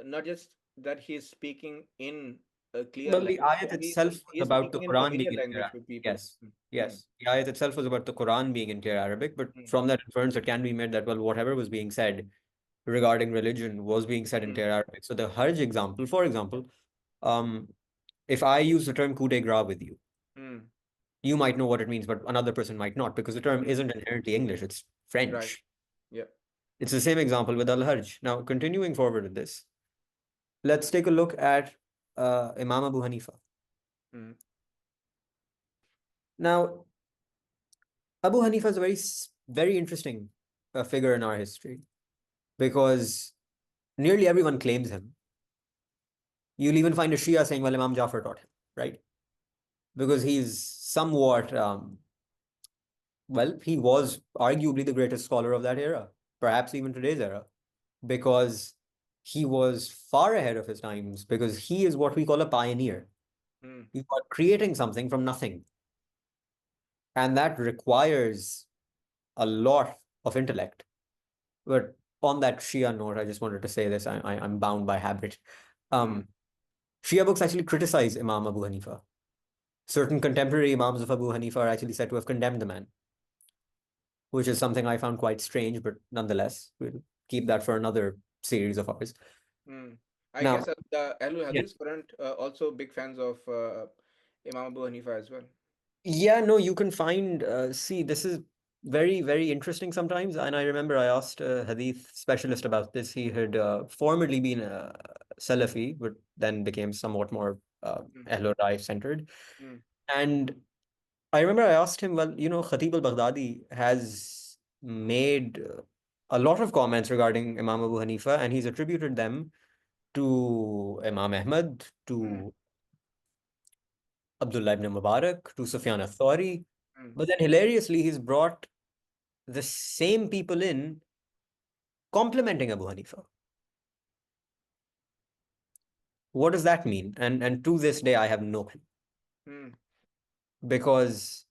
not just that he's speaking in a clear Well, the language, ayat but itself was he's about the speaking in Quran being familiar in clear language Arabic. with people. Yes. Hmm. Yes. The ayat itself was about the Quran being in clear Arabic, but Hmm. from that inference, it can be made that, well, whatever was being said regarding religion was being said in Hmm. clear Arabic. So the Hajj example, for example, um, if I use the term coup de grace with you, Hmm. you might know what it means, but another person might not, because the term Hmm. isn't inherently English, it's Right. French. Yeah. It's the same example with Al-Hajj. Now, continuing forward with this, let's take a look at Imam Abu Hanifa. Hmm. Now, Abu Hanifa is a very interesting figure in our history because nearly everyone claims him. You'll even find a Shia saying, well, Imam Jafar taught him, right? Because he's somewhat, well, he was arguably the greatest scholar of that era, perhaps even today's era, because he was far ahead of his times, because he is what we call a pioneer. Hmm. You are creating something from nothing. And that requires a lot of intellect. But on that Shia note, I just wanted to say this. I'm bound by habit. Hmm. Um, Shia books actually criticize Imam Abu Hanifa. Certain contemporary Imams of Abu Hanifa are actually said to have condemned the man, which is something I found quite strange, but nonetheless, we'll keep that for another series of ours. Hmm. I guess Now, the Ahlul yeah. Hadith weren't also big fans of Imam Abu Hanifa as well. Yeah, no, you can find, see, this is very, very interesting sometimes. And I remember I asked a Hadith specialist about this. He had formerly been a Salafi, but then became somewhat more Hmm. Ahlul Rai centered. Hmm. And I remember I asked him, well, Khatib al-Baghdadi has made a lot of comments regarding Imam Abu Hanifa, and he's attributed them to Imam Ahmed, Hmm. to Abdullah ibn Mubarak, to Sufyan al-Thawri. Hmm. But then hilariously, he's brought the same people in complimenting Abu Hanifa. What does that mean? And to this day, I have no clue. Hmm. Because,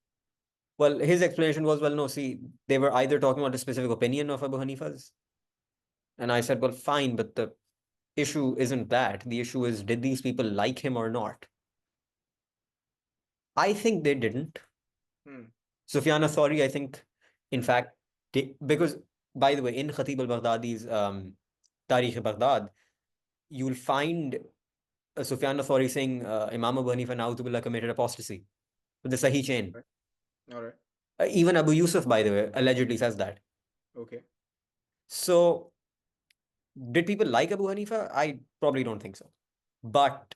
well, his explanation was, well, no, see, they were either talking about a specific opinion of Abu Hanifa's, and I said, well, fine, but the issue isn't that. The issue is, did these people like him or not? I think they didn't. Hmm. Sufyan Thawri, I think, in Hmm. fact, because, by the way, in Khatib al-Baghdadi's Tarikh Baghdad, you'll find Sufyan Thawri saying Imam Abu Hanifa na'udhu billah committed apostasy with the Sahih chain. Right. All right. Even Abu Yusuf, by the way, allegedly says that. Okay. So, did people like Abu Hanifa? I probably don't think so. But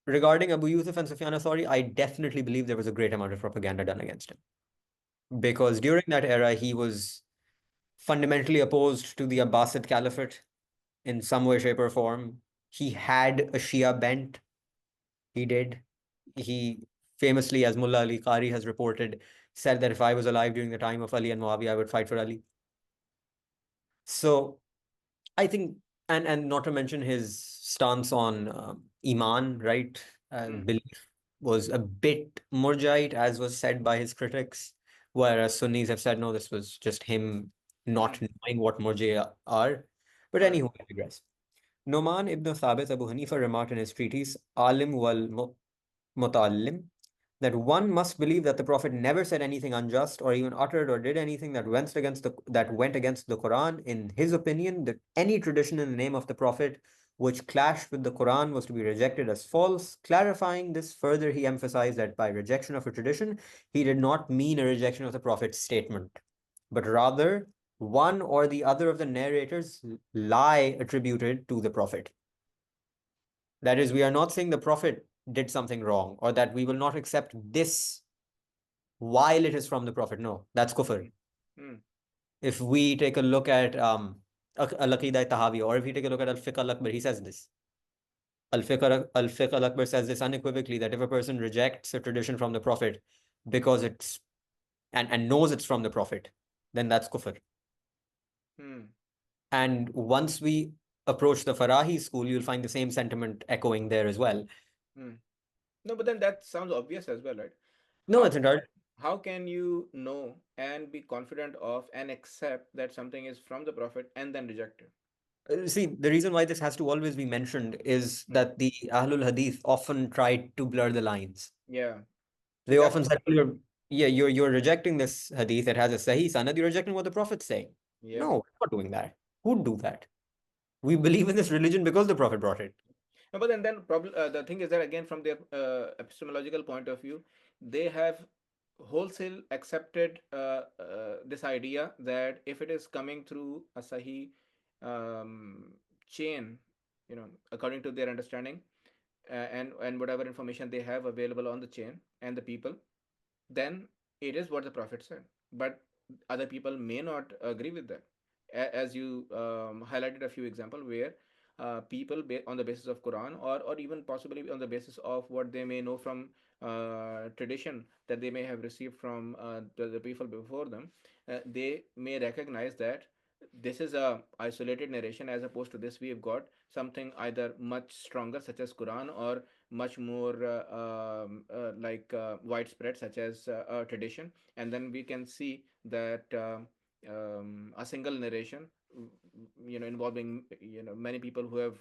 regarding Abu Yusuf and Sufyan Thawri, I definitely believe there was a great amount of propaganda done against him. Because during that era, he was fundamentally opposed to the Abbasid Caliphate in some way, shape, or form. He had a Shia bent. He did. He famously, as Mullah Ali Qari has reported, said that if I was alive during the time of Ali and Muawiyah, I would fight for Ali. So I think, and not to mention his stance on Iman, right? Hmm. Belief was a bit murjite, as was said by his critics, whereas Sunnis have said, no, this was just him Hmm. not knowing what murji are. But All right. anyway, I digress. Noman ibn Thabit Abu Hanifa remarked in his treatise Alim wal Muta'allim that one must believe that the Prophet never said anything unjust or even uttered or did anything that went against the Quran. In his opinion, that any tradition in the name of the Prophet which clashed with the Quran was to be rejected as false. Clarifying this further, he emphasized that by rejection of a tradition, he did not mean a rejection of the Prophet's statement, but rather one or the other of the narrators' lie attributed to the Prophet. That is, we are not saying the Prophet did something wrong or that we will not accept this while it is from the Prophet. No, that's kufr. Hmm. Hmm. If we take a look at Al-Aqidah Tahawi, or if we take a look at Al-Fiqh al-Akbar, he says this. Al-Fiqh al-Akbar says this unequivocally, that if a person rejects a tradition from the Prophet because it's and knows it's from the Prophet, then that's kufr. Hmm. And once we approach the Farāhī school, you'll find the same sentiment echoing there as well. Hmm. No, but then that sounds obvious as well, right? No, How it's entirely. how can you know and be confident of and accept that something is from the Prophet and then reject it? See, the reason why this has to always be mentioned is Hmm. that the Ahlul Hadith often tried to blur the lines. Yeah. So They that's often what said, happened. well, you're rejecting this hadith. It has a Sahih sanad. You're rejecting what the Prophet's saying. Yep. No, we're not doing that. Who'd do that? We believe in this religion because the Prophet brought it. No, but then probably the thing is that again from their epistemological point of view, they have wholesale accepted this idea that if it is coming through a Sahih um, chain, according to their understanding, and whatever information they have available on the chain and the people, then it is what the Prophet said. But other people may not agree with that. As you highlighted a few examples where people on the basis of Quran, or even possibly on the basis of what they may know from tradition that they may have received from the people before them, they may recognize that this is a isolated narration, as opposed to this we have got something either much stronger such as Quran, or much more widespread such as a tradition. And then we can see that a single narration, involving many people who have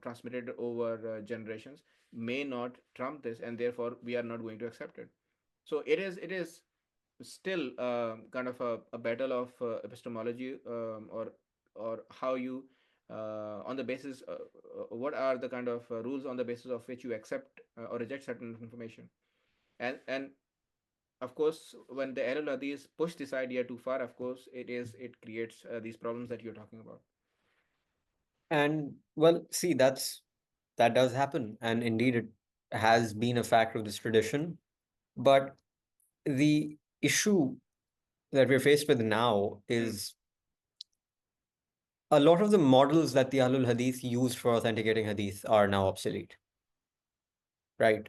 transmitted over generations, may not trump this, and therefore we are not going to accept it. So it is still kind of a battle of epistemology, or how you on the basis what are the kind of rules on the basis of which you accept or reject certain information. And of course, when the Ahlul Hadith push this idea too far, of course it creates these problems that you're talking about. And well, see, that does happen. And indeed, it has been a fact of this tradition. But the issue that we're faced with now Hmm. is a lot of the models that the Ahlul Hadith used for authenticating Hadith are now obsolete, right?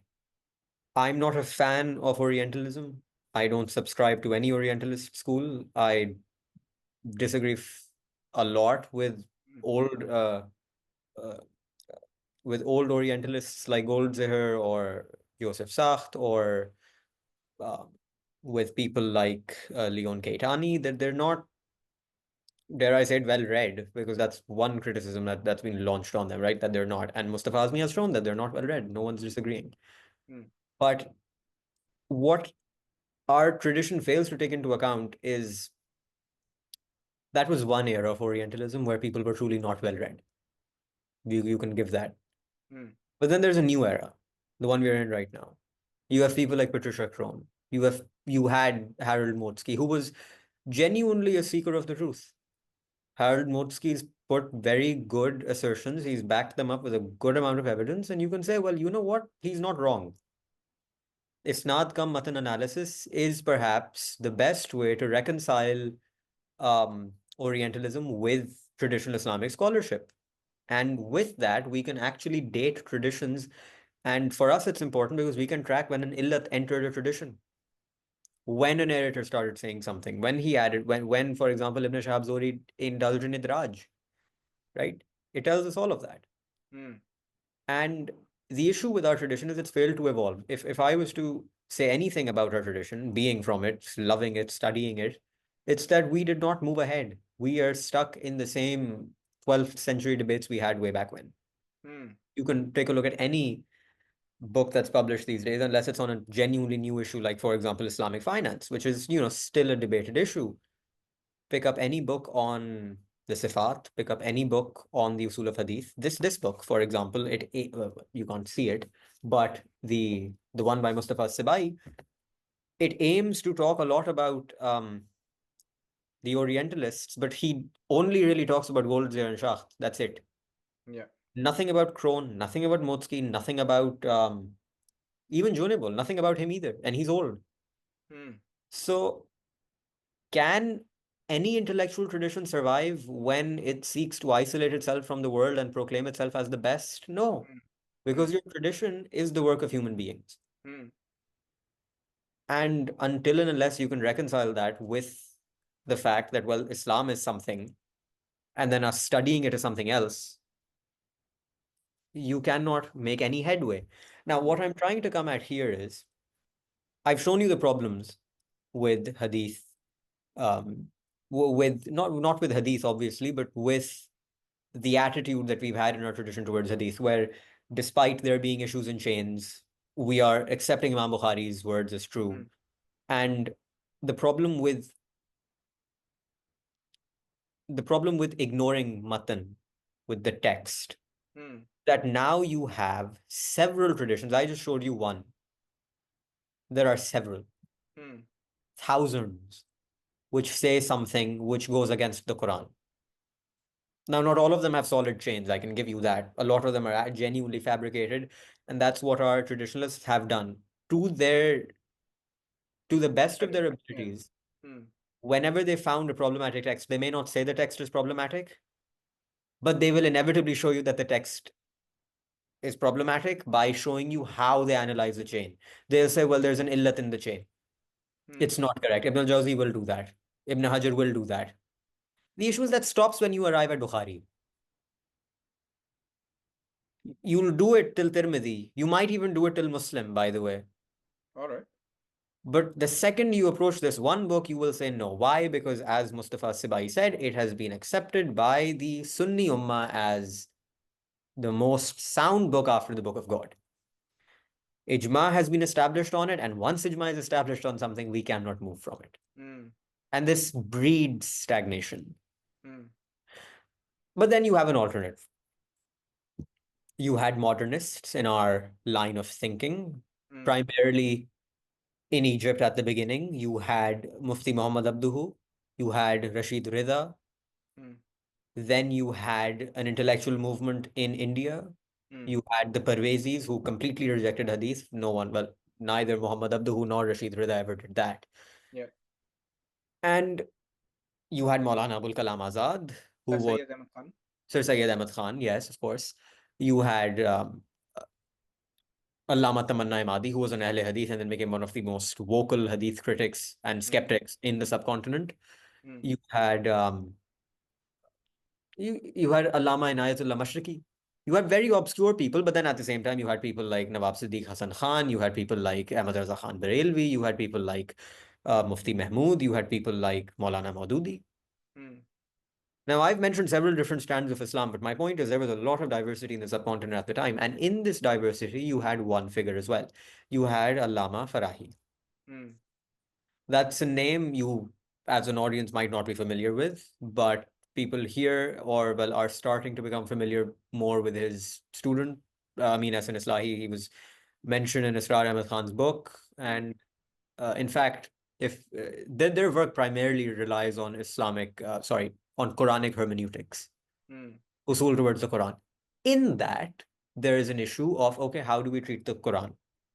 I'm not a fan of Orientalism. I don't subscribe to any Orientalist school. I disagree a lot with Hmm. old uh, with old Orientalists like Goldziher or Joseph Sacht, or uh, with people like Leon Keitani, that they're not, dare I say it, well read, because that's one criticism that's been launched on them, right? That they're not. And Mustafa Azmi has shown that they're not well read. No one's disagreeing. mm, But what our tradition fails to take into account is that was one era of Orientalism where people were truly not well read. You can give that. mm, But then there's a new era, the one we're in right now. You have people like Patricia Crone. You had Harold Motsky, who was genuinely a seeker of the truth. Harold Motsky's put very good assertions. He's backed them up with a good amount of evidence, and you can say, well, you know what? He's not wrong. Isnad cum Matn analysis is perhaps the best way to reconcile Orientalism with traditional Islamic scholarship. And with that, we can actually date traditions. And for us, it's important because we can track when an illat entered a tradition, when a narrator started saying something, when he added, when, for example, Ibn Shahab Zuhri indulged in idraj, right? It tells us all of that. mm, And the issue with our tradition is it's failed to evolve. If I was to say anything about our tradition, being from it, loving it, studying it, it's that we did not move ahead. We are stuck in the same 12th century debates we had way back when. mm, You can take a look at any book that's published these days, unless it's on a genuinely new issue, like, for example, Islamic finance, which is, still a debated issue. Pick up any book on the Sifat, pick up any book on the Usul of Hadith. This book, for example, you can't see it, but the one by Mustafa al-Sibai, it aims to talk a lot about the Orientalists, but he only really talks about Goldziher and Shah. That's it. yeah. Nothing about Crone, nothing about Motsky, nothing about even Junebul, nothing about him either. And he's old. Mm, So can any intellectual tradition survive when it seeks to isolate itself from the world and proclaim itself as the best? No, mm, because mm, your tradition is the work of human beings. mm, And until and unless you can reconcile that with the fact that, well, Islam is something, and then us studying it is something else, you cannot make any headway. Now, what mm, I'm trying to come at here is I've shown you the problems with Hadith, um, with not with Hadith, obviously, but with the attitude that we've had in our tradition towards Hadith, where despite there being issues in chains, we are accepting Imam Bukhari's words as true. mm, And the problem with the problem with ignoring matan, with the text, mm, that now you have several traditions. I just showed you one. There are several, mm, thousands, which say something which goes against the Quran. Now, not all of them have solid chains, I can give you that. A lot of them are genuinely fabricated, and that's what our traditionalists have done to their to the best of their yeah. abilities. Mm, Whenever they found a problematic text, they may not say the text is problematic, but they will inevitably show you that the text is problematic by showing you how they analyze the chain. They'll say, well, there's an illat in the chain. mm, It's not correct. Ibn al-Jawzi will do that. Ibn Hajar will do that. The issue is that stops when you arrive at Bukhari. You'll do it till Tirmidhi. You might even do it till Muslim, by the way. all right. But the second you approach this one book, you will say no. Why? Because as Mustafa Sibai said, it has been accepted by the Sunni Ummah as the most sound book after the Book of God. Ijma has been established on it, and once Ijma is established on something, we cannot move from it. Mm, And this breeds stagnation. mm, But then you have an alternative. You had modernists in our line of thinking, mm, primarily in Egypt at the beginning. You had Mufti Muhammad Abduhu, you had Rashid Rida, mm, then you had an intellectual movement in India. mm, You had the Parvezis who completely rejected Hadith. No one, well, neither Muhammad Abduhu nor Rashid Rida ever did that. yeah. And you had Maulana Abul Kalam Azad, who Sir was Sayyid Ahmed Khan. Sir Sayyid Ahmad Khan, yes, of course. You had Allama Tamanna Amadi, who was an Ahle Hadith and then became one of the most vocal Hadith critics and Mm, skeptics in the subcontinent. mm, You had you had Allama Inayatullah Mashriqi. You had very obscure people, but then at the same time, you had people like Nawab Siddiq Hasan Khan, you had people like Ahmad Raza Khan Barelvi, you had people like Mufti Mahmood, you had people like Maulana Maududi. Hmm. Now, I've mentioned several different strands of Islam, but my point is there was a lot of diversity in the subcontinent at the time. And in this diversity, you had one figure as well. You had Allama Farāhī. Hmm. That's a name you, as an audience, might not be familiar with, but people here or well are starting to become familiar more with his student. I mean, as an Islahi, he was mentioned in Israr Ahmed Khan's book, Hmm. and in fact, if their work primarily relies on on Quranic hermeneutics, Hmm. usul towards the Quran. In that, there is an issue of okay, how do we treat the Quran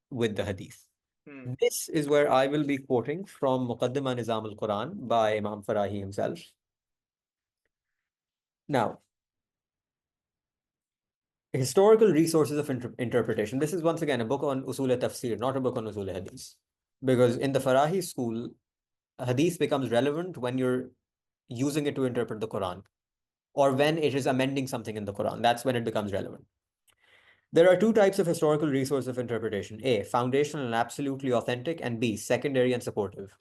with the Hadith? Hmm. This is where I will be quoting from Muqaddimah Nizam-al-Quran by Imam Farāhī himself. Now, historical resources of interpretation. This is once again a book on Usul al-Tafsir, not a book on Usul al Hadith. Because in the Farāhī school, Hadith becomes relevant when you're using it to interpret the Quran or when it is amending something in the Quran. That's when it becomes relevant. There are two types of historical resource of interpretation: A, foundational and absolutely authentic, and B, secondary and supportive.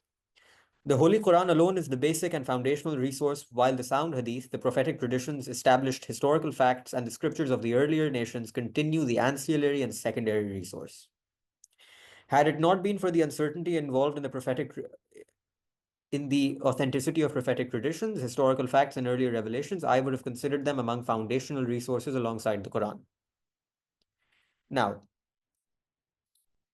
The Holy Quran alone is the basic and foundational resource, while the sound hadith, the prophetic traditions, established historical facts, and the scriptures of the earlier nations continue the ancillary and secondary resource. Had it not been for the uncertainty involved in the authenticity of prophetic traditions, historical facts, and earlier revelations, I would have considered them among foundational resources alongside the Quran. Now,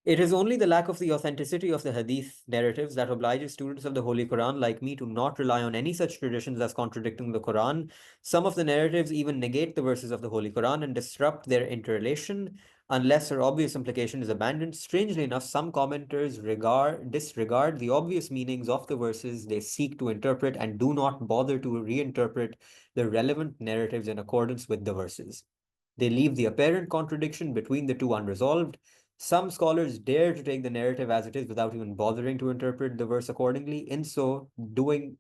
it is only the lack of the authenticity of the hadith narratives that obliges students of the Holy Quran like me to not rely on any such traditions as contradicting the Quran. Some of the narratives even negate the verses of the Holy Quran and disrupt their interrelation unless their obvious implication is abandoned. Strangely enough, some commenters disregard the obvious meanings of the verses they seek to interpret and do not bother to reinterpret the relevant narratives in accordance with the verses. They leave the apparent contradiction between the two unresolved. Some scholars dare to take the narrative as it is without even bothering to interpret the verse accordingly. In so doing,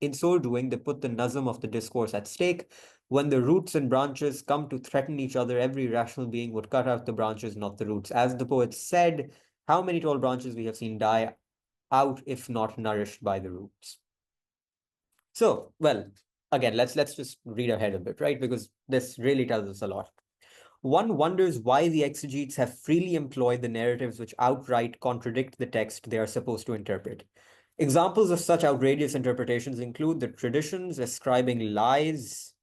they put the nazm of the discourse at stake. When the roots and branches come to threaten each other, every rational being would cut out the branches, not the roots. As the poet said, how many tall branches we have seen die out if not nourished by the roots. So, well, again, let's just read ahead a bit, right? Because this really tells us a lot. One wonders why the exegetes have freely employed the narratives which outright contradict the text they are supposed to interpret. Examples of such outrageous interpretations include the traditions ascribing lies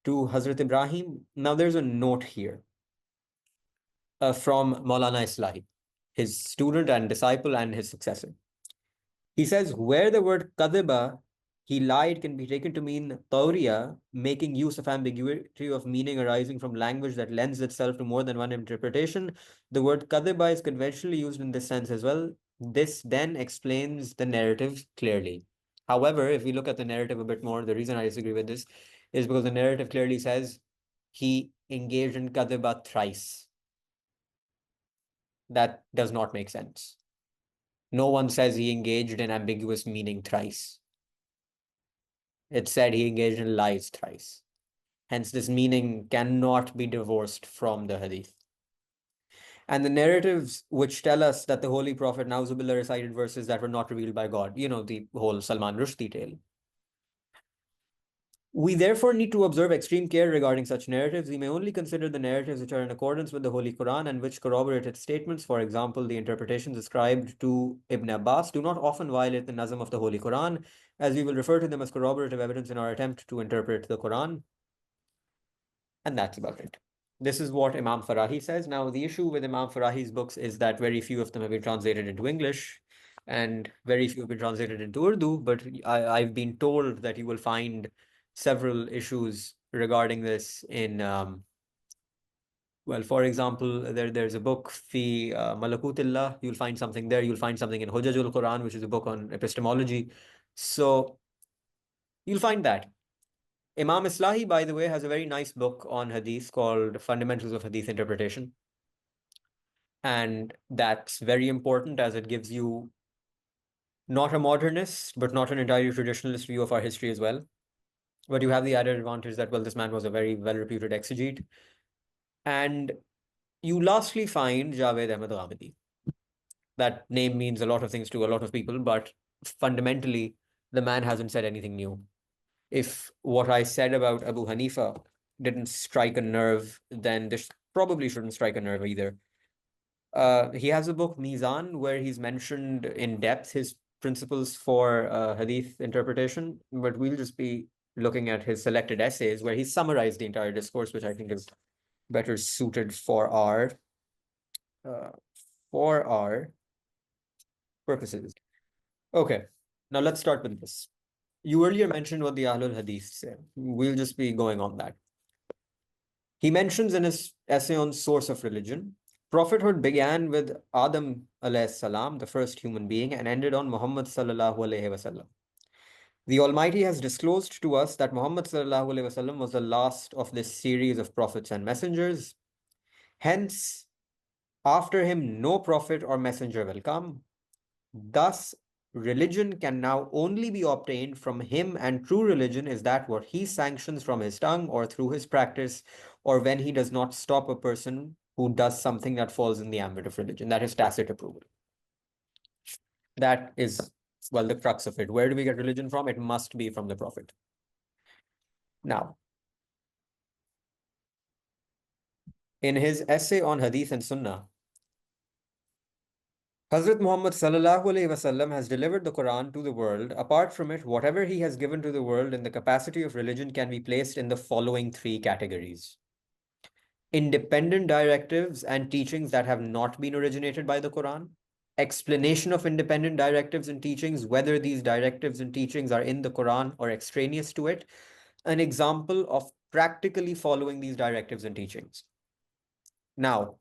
to Hazrat Ibrahim. Now, there's a note here from Maulana Islahi, his student and disciple and his successor. He says, where the word kadiba, he lied, can be taken to mean tawriya, making use of ambiguity of meaning arising from language that lends itself to more than one interpretation. The word kadiba is conventionally used in this sense as well. This then explains the narrative clearly. However, if we look at the narrative a bit more, the reason I disagree with this is because the narrative clearly says he engaged in kadiba thrice. That does not make sense. No one says he engaged in ambiguous meaning thrice. It said he engaged in lies thrice. Hence, this meaning cannot be divorced from the hadith. And the narratives which tell us that the Holy Prophet Nauzubillah recited verses that were not revealed by God, the whole Salman Rushdie tale. We therefore need to observe extreme care regarding such narratives. We may only consider the narratives which are in accordance with the Holy Quran and which corroborate its statements. For example, the interpretations ascribed to Ibn Abbas do not often violate the nazm of the Holy Quran, as we will refer to them as corroborative evidence in our attempt to interpret the Quran. And that's about it. This is what Imam Farāhī says. Now, the issue with Imam Farāhī's books is that very few of them have been translated into English and very few have been translated into Urdu, but I've been told that you will find several issues regarding this in, well, for example, there's a book, Fi Malakutillah, you'll find something there. You'll find something in Hujajul Quran, which is a book on epistemology. So you'll find that. Imam Islahi, by the way, has a very nice book on Hadith called Fundamentals of Hadith Interpretation. And that's very important as it gives you not a modernist, but not an entirely traditionalist view of our history as well. But you have the added advantage that, well, this man was a very well-reputed exegete. And you lastly find Javed Ahmed Ghamidi. That name means a lot of things to a lot of people, but fundamentally, the man hasn't said anything new. If what I said about Abu Hanifa didn't strike a nerve, then this probably shouldn't strike a nerve either. He has a book, Mizan, where he's mentioned in depth his principles for hadith interpretation, but we'll just be looking at his selected essays where he summarized the entire discourse, which I think is better suited uh, for our purposes. Okay, now let's start with this. You earlier mentioned what the Ahlul Hadith say. We'll just be going on that. He mentions in his essay on source of religion, prophethood began with Adam alayhi salam, the first human being, and ended on Muhammad sallallahu alayhi wasallam. The Almighty has disclosed to us that Muhammad sallallahu alayhi wasallam was the last of this series of prophets and messengers. Hence, after him, no prophet or messenger will come. Thus, religion can now only be obtained from him, and true religion is that what he sanctions from his tongue or through his practice, or when he does not stop a person who does something that falls in the ambit of religion. That is tacit approval. That is, well, the crux of it. Where do we get religion from? It must be from the Prophet. Now, in his essay on Hadith and Sunnah, Hazrat Muhammad sallallahu alaihi wasallam has delivered the Quran to the world. Apart from it, whatever he has given to the world in the capacity of religion can be placed in the following three categories: independent directives and teachings that have not been originated by the Quran, explanation of independent directives and teachings, whether these directives and teachings are in the Quran or extraneous to it, an example of practically following these directives and teachings. Now,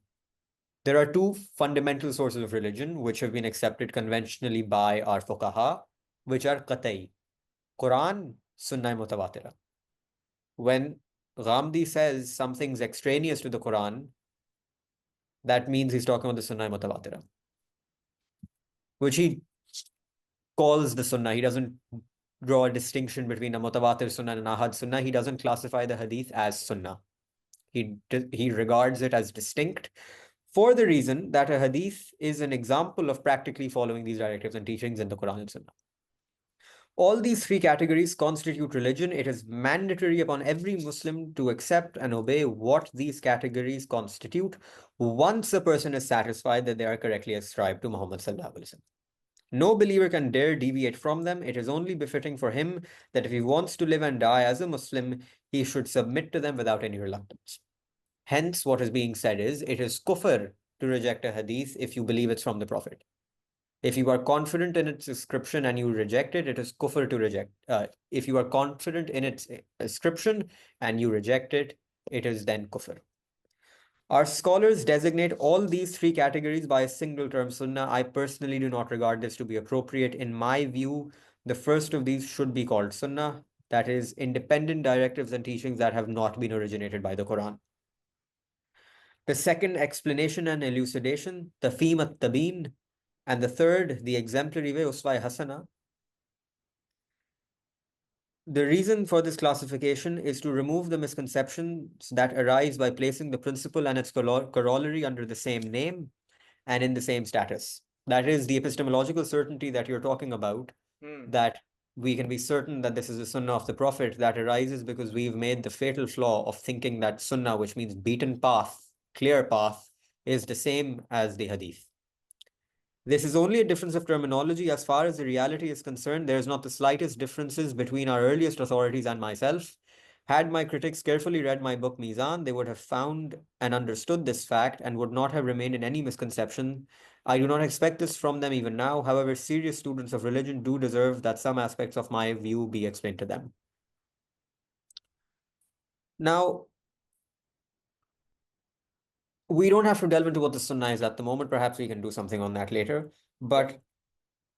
there are two fundamental sources of religion which have been accepted conventionally by our fuqaha, which are qat'i, Quran, Sunnah Mutawatira. When Ghamidi says something's extraneous to the Quran, that means he's talking about the Sunnah Mutawatira, which he calls the Sunnah. He doesn't draw a distinction between a Mutawatir Sunnah and an Ahad Sunnah. He doesn't classify the Hadith as Sunnah. He regards it as distinct, for the reason that a hadith is an example of practically following these directives and teachings in the Quran and Sunnah. All these three categories constitute religion. It is mandatory upon every Muslim to accept and obey what these categories constitute once a person is satisfied that they are correctly ascribed to Muhammad sallallahu alaihi wasallam. No believer can dare deviate from them. It is only befitting for him that if he wants to live and die as a Muslim, he should submit to them without any reluctance. Hence, what is being said is, it is kufr to reject a hadith if you believe it's from the Prophet. If you are confident in its inscription and you reject it, it is kufr to reject. If you are confident in its inscription and you reject it, it is then kufr. Our scholars designate all these three categories by a single term, sunnah. I personally do not regard this to be appropriate. In my view, the first of these should be called sunnah, that is, independent directives and teachings that have not been originated by the Quran. The second, explanation and elucidation, tafhim at-tabeen. And the third, the exemplary way, uswa hasana. The reason for this classification is to remove the misconceptions that arise by placing the principle and its corollary under the same name and in the same status. That is the epistemological certainty that you're talking about, that we can be certain that this is the sunnah of the Prophet, that arises because we've made the fatal flaw of thinking that sunnah, which means beaten path, clear path, is the same as the hadith. This is only a difference of terminology. As far as the reality is concerned, there is not the slightest differences between our earliest authorities and myself. Had my critics carefully read my book Mizan, they would have found and understood this fact and would not have remained in any misconception. I do not expect this from them even now. However, serious students of religion do deserve that some aspects of my view be explained to them. Now, we don't have to delve into what the sunnah is at the moment. Perhaps we can do something on that later. But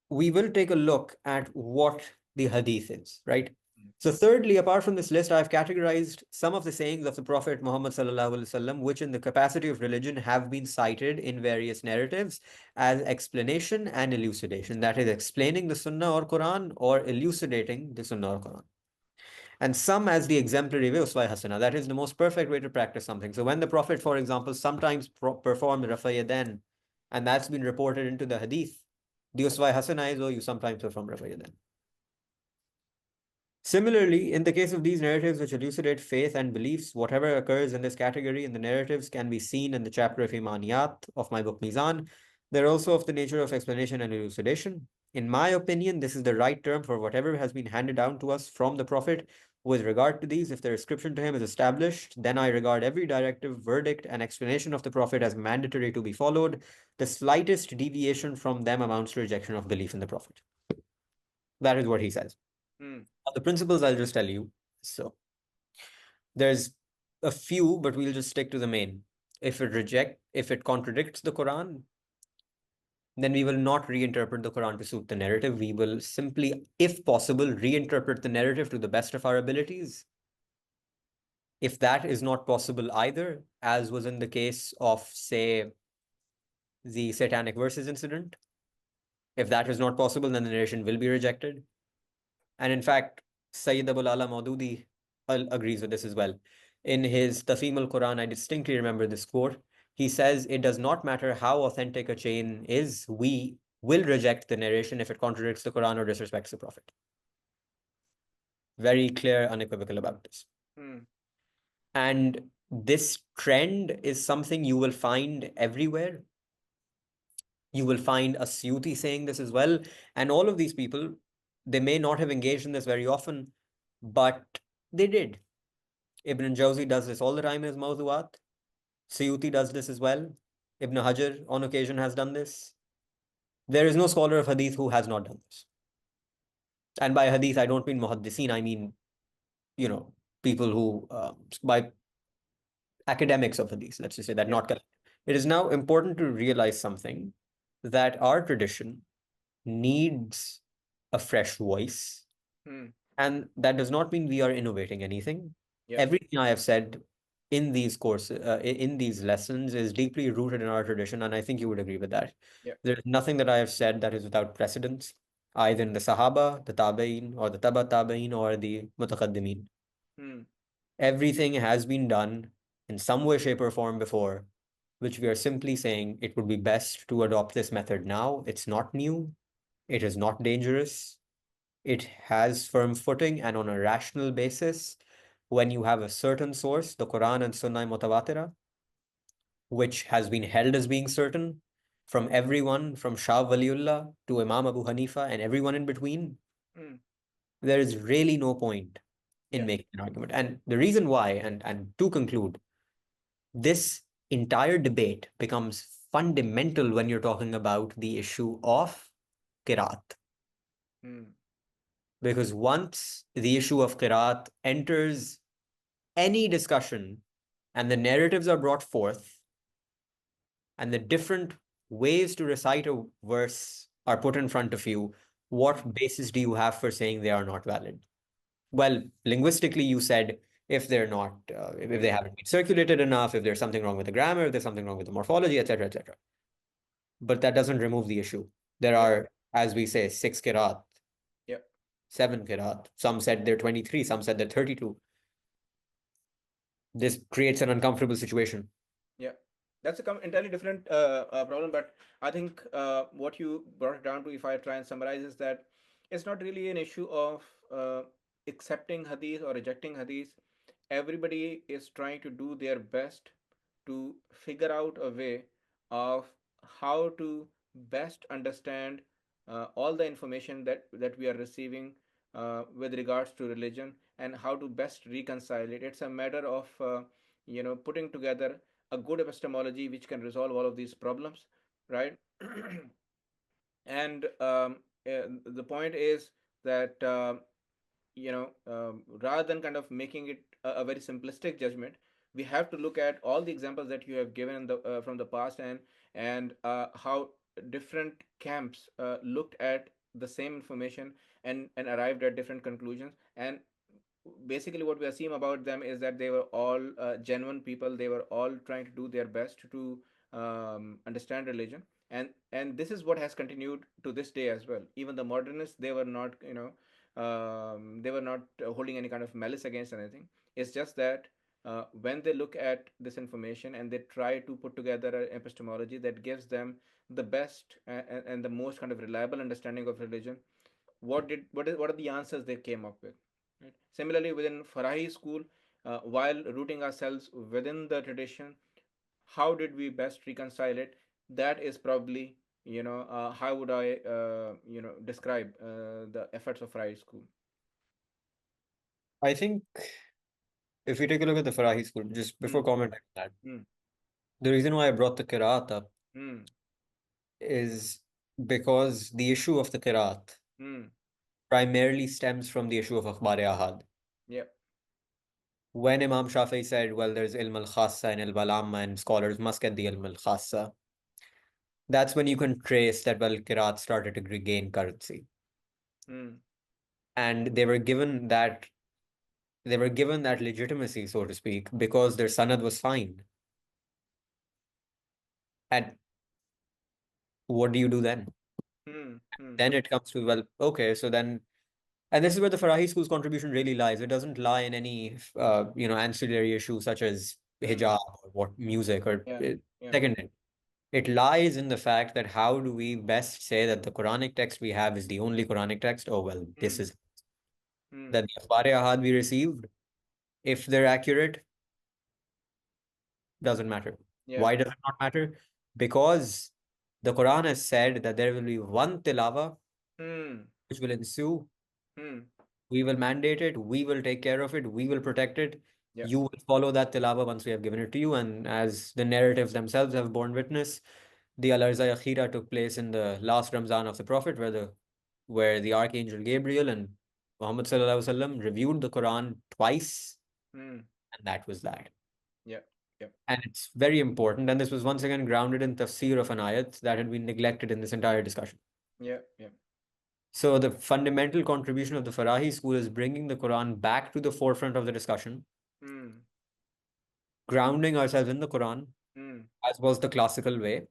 we will take a look at what the hadith is, right? So thirdly, apart from this list, I've categorized some of the sayings of the Prophet Muhammad sallallahu alaihi wasallam, which in the capacity of religion have been cited in various narratives as explanation and elucidation. That is, explaining the Sunnah or Quran or elucidating the Sunnah or Quran. and some as the exemplary way, uswa hasana. That is the most perfect way to practice something. So when the Prophet, for example, sometimes performed rafa yadain, and that's been reported into the hadith, the uswa hasana is, oh, you sometimes perform rafa yadain. Similarly, in the case of these narratives which elucidate faith and beliefs, whatever occurs in this category in the narratives can be seen in the chapter of Imaniyat of my book Mizan. They're also of the nature of explanation and elucidation. In my opinion, this is the right term for whatever has been handed down to us from the Prophet. With regard to these, if the ascription to him is established, then I regard every directive, verdict, and explanation of the Prophet as mandatory to be followed. The slightest deviation from them amounts to rejection of belief in the Prophet. That is what he says. Hmm. The principles I'll just tell you. So there's a few, but we'll just stick to the main. If it contradicts the Quran, then we will not reinterpret the Quran to suit the narrative. We will simply, if possible, reinterpret the narrative to the best of our abilities. If that is not possible either, as was in the case of, say, the satanic verses incident, if that is not possible, then the narration will be rejected. And in fact, Sayyid Abul Ala Maududi agrees with this as well. In his Tafim al-Quran, I distinctly remember this quote. He says, it does not matter how authentic a chain is, we will reject the narration if it contradicts the Quran or disrespects the Prophet. Very clear, unequivocal about this. Hmm. And this trend is something you will find everywhere. You will find a Suyuti saying this as well. And all of these people, they may not have engaged in this very often, but they did. Ibn Jawzi does this all the time in his Mawdu'at. Suyuti does this as well. Ibn Hajar on occasion has done this. There is no scholar of hadith who has not done this. And by hadith, I don't mean muhaddiseen, I mean, you know, people who, by academics of hadith, let's just say that, Yeah. not. It is now important to realize something, that our tradition needs a fresh voice. Hmm. And that does not mean we are innovating anything. Yeah. Everything I have said in these courses, in these lessons, is deeply rooted in our tradition, and I think you would agree with that. Yeah. There's nothing that I have said that is without precedence, either in the Sahaba, the Tabe'in, or the Taba Tabe'in, or the Mutaqaddimin. Hmm. Everything has been done in some way, shape, or form before, which we are simply saying it would be best to adopt this method now. It's not new. It is not dangerous. It has firm footing and on a rational basis. When you have a certain source, the Quran and Sunnah Mutawatira, which has been held as being certain from everyone from Shah Waliullah to Imam Abu Hanifa and everyone in between, Hmm. there is really no point in Yeah. making an argument. And the reason why, and to conclude, this entire debate becomes fundamental when you're talking about the issue of Qiraat. Hmm. Because once the issue of Qiraat enters any discussion and the narratives are brought forth and the different ways to recite a verse are put in front of you, Hmm. what basis do you have for saying they are not valid? Well, linguistically, you said if they're not, if they Hmm. haven't been circulated enough, if there's something wrong with the grammar, if there's something wrong with the morphology, etc., etc. But that doesn't remove the issue. There Yeah. are, as we say, six kirat, Yeah. seven kirat. Some said they're 23, some said they're 32. This creates an uncomfortable situation. Yeah, that's a entirely different problem. But I think what you brought it down to, if I try and summarize, is that it's not really an issue of accepting hadith or rejecting hadith. Everybody is trying to do their best to figure out a way of how to best understand all the information that we are receiving with regards to religion, and how to best reconcile it. It's a matter of putting together a good epistemology which can resolve all of these problems, right? And the point is that rather than kind of making it a very simplistic judgment, we have to look at all the examples that you have given from the past, and how different camps looked at the same information and arrived at different conclusions. And basically what we are seeing about them is that they were all genuine people. They were all trying to do their best to understand religion, and this is what has continued to this day as well. Even the modernists, they were not, they were not holding any kind of malice against anything. It's just that when they look at this information and they try to put together an epistemology that gives them the best and the most kind of reliable understanding of religion, what are the answers they came up with? Right? Similarly, within Farāhī school, while rooting ourselves within the tradition, how did we best reconcile it? That is probably, how would I describe the efforts of Farāhī school? I think if we take a look at the Farāhī school, just before Hmm. commenting on that, Hmm. the reason why I brought the Qiraat up Hmm. is because the issue of the Qiraat Hmm. primarily stems from the issue of Akhbar Ahad. Yeah. When Imam Shafi'i said, well, there's ilm al-khassa and ilm al-amma and scholars must get the ilm al-khassa, that's when you can trace that, well, Qiraat started to gain currency. Hmm. And they were given that legitimacy, so to speak, because their sanad was fine. And what do you do then? Hmm. Hmm. Then it comes to, well, okay, so then, and this is where the Farāhī school's contribution really lies. It doesn't lie in any, ancillary issues such as Hmm. hijab or what music or Yeah. Yeah. second. It lies in the fact that how do we best say that the Quranic text we have is the only Quranic text? Oh, well, this Hmm. is Hmm. that the Akhbar Ahad we received, if they're accurate, doesn't matter. Yeah. Why does it not matter? Because the Quran has said that there will be one tilawa Hmm. which will ensue. Hmm. We will mandate it. We will take care of it. We will protect it. Yeah. You will follow that tilawa once we have given it to you. And as the narratives themselves have borne witness, the Al-Arza Akhira took place in the last Ramzan of the Prophet, where the Archangel Gabriel and Muhammad Sallallahu Alaihi Wasallam reviewed the Quran twice, Hmm. and that was that. Yeah. Yeah. And it's very important. And this was once again grounded in tafsir of an ayat that had been neglected in this entire discussion. Yeah. Yeah. So the fundamental contribution of the Farāhī school is bringing the Quran back to the forefront of the discussion, Hmm. grounding ourselves in the Quran, Hmm. as was the classical way,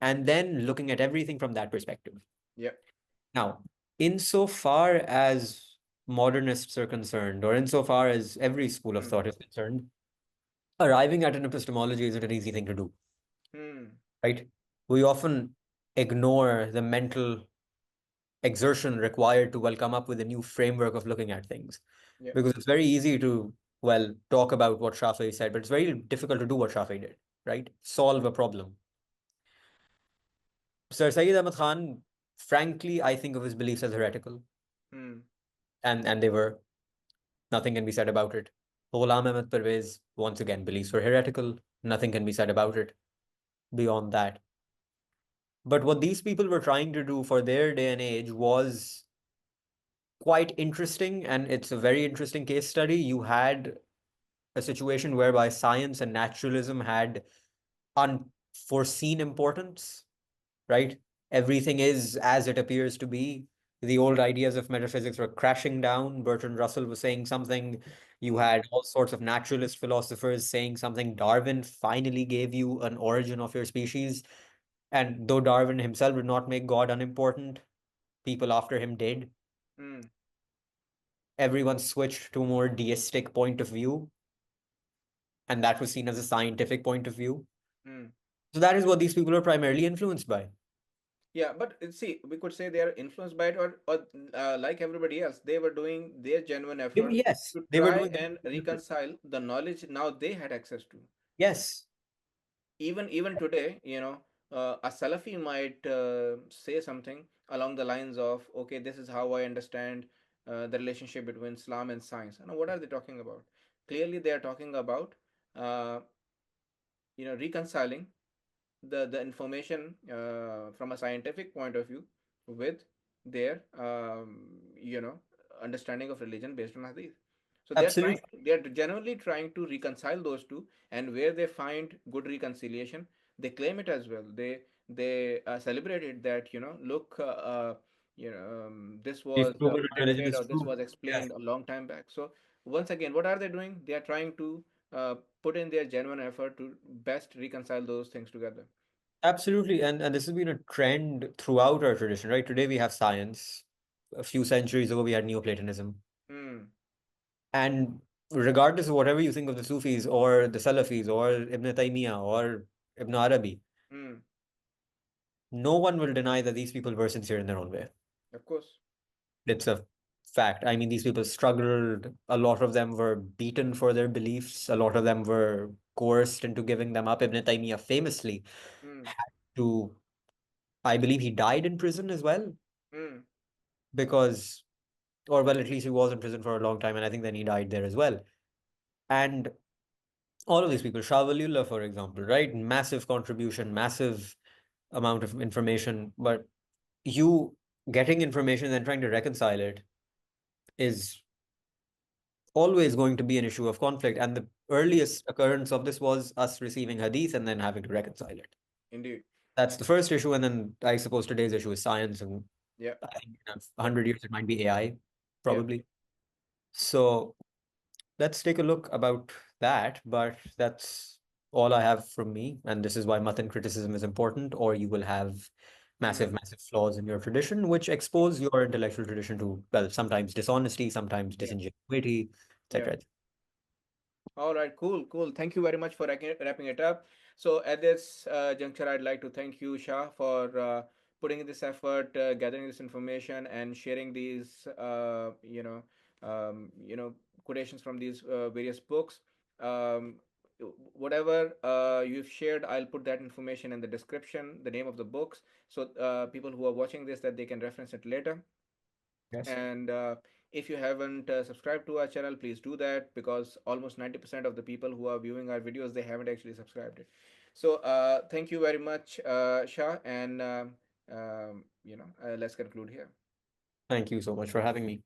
and then looking at everything from that perspective. Yeah. Now, insofar as modernists are concerned, or insofar as every school of Hmm. thought is concerned, arriving at an epistemology isn't an easy thing to do, Hmm. right? We often ignore the mental exertion required to, well, come up with a new framework of looking at things. Yeah. Because it's very easy to, well, talk about what Shafi'i said, but it's very difficult to do what Shafi'i did, right? Solve a problem. Sir Sayyid Ahmad Khan, frankly, I think of his beliefs as heretical, Hmm. and they were. Nothing can be said about it. Ghulam Ahmed Parvez, once again, beliefs were heretical. Nothing can be said about it beyond that. But what these people were trying to do for their day and age was quite interesting, and it's a very interesting case study. You had a situation whereby science and naturalism had unforeseen importance, right? Everything is as it appears to be. The old ideas of metaphysics were crashing down. Bertrand Russell was saying something. You Hmm. had all sorts of naturalist philosophers saying something. Darwin finally gave you an origin of your species. And though Darwin himself did not make God unimportant, people after him did. Hmm. Everyone switched to a more deistic point of view, and that was seen as a scientific point of view. Hmm. So that is what these people are primarily influenced by. Yeah, but see, we could say they are influenced by it, or like everybody else, they were doing their genuine effort Yes, to they were try doing and it. reconcile the knowledge now they had access to. Yes, Even today, a Salafi might say something along the lines of, okay, this is how I understand the relationship between Islam and science. And what are they talking about? Clearly, they are talking about, uh, reconciling the information from a scientific point of view with their understanding of religion based on hadith. So absolutely. they are genuinely trying to reconcile those two, and where they find good reconciliation, they claim it as well. They celebrate it, that look, this We've was proven that religion perfected, is or this true. was Yeah, explained a long time back. So once again, what are they doing? They are trying to put in their genuine effort to best reconcile those things together. absolutely. And this has been a trend throughout our tradition, right? Today we have science. a few centuries ago, we had Neoplatonism. Mm, And regardless of whatever you think of the Sufis or the Salafis or Ibn Taymiyyah or Ibn Arabi, mm, no one will deny that these people were sincere in their own way. of course. It's a fact. I mean, these people struggled. A lot of them were beaten for their beliefs. A lot of them were coerced into giving them up. Ibn Taymiyyah famously Mm, had to, I believe he died in prison as well mm, because, or well, at least he was in prison for a long time, and I think then he died there as well. And all of these people, Shah Waliullah, for example, right? Massive contribution, massive amount of information, but you getting information and then trying to reconcile it is always going to be an issue of conflict. And the earliest occurrence of this was us receiving hadith and then having to reconcile it. indeed. That's the first issue. And then I suppose today's issue is science. And Yeah. I think in 100 years, it might be AI, Yeah. probably. So let's take a look about that. But that's all I have from me. And this is why Matn criticism is important, or you will have massive, Mm, massive flaws in your tradition, which expose your intellectual tradition to, well, sometimes dishonesty, sometimes yeah. disingenuity, Yeah. etc. All right, cool, cool. Thank you very much for wrapping it up. So at this juncture, I'd like to thank you, Shah, for putting in this effort, gathering this information, and sharing these, quotations from these various books. Um, Whatever you've shared, I'll put that information in the description, the name of the books, so people who are watching this that they can reference it later. Yes. And if you haven't subscribed to our channel, please do that, because almost 90% of the people who are viewing our videos, they haven't actually subscribed it. So thank you very much, Shah, and let's conclude here. Thank you so much for having me.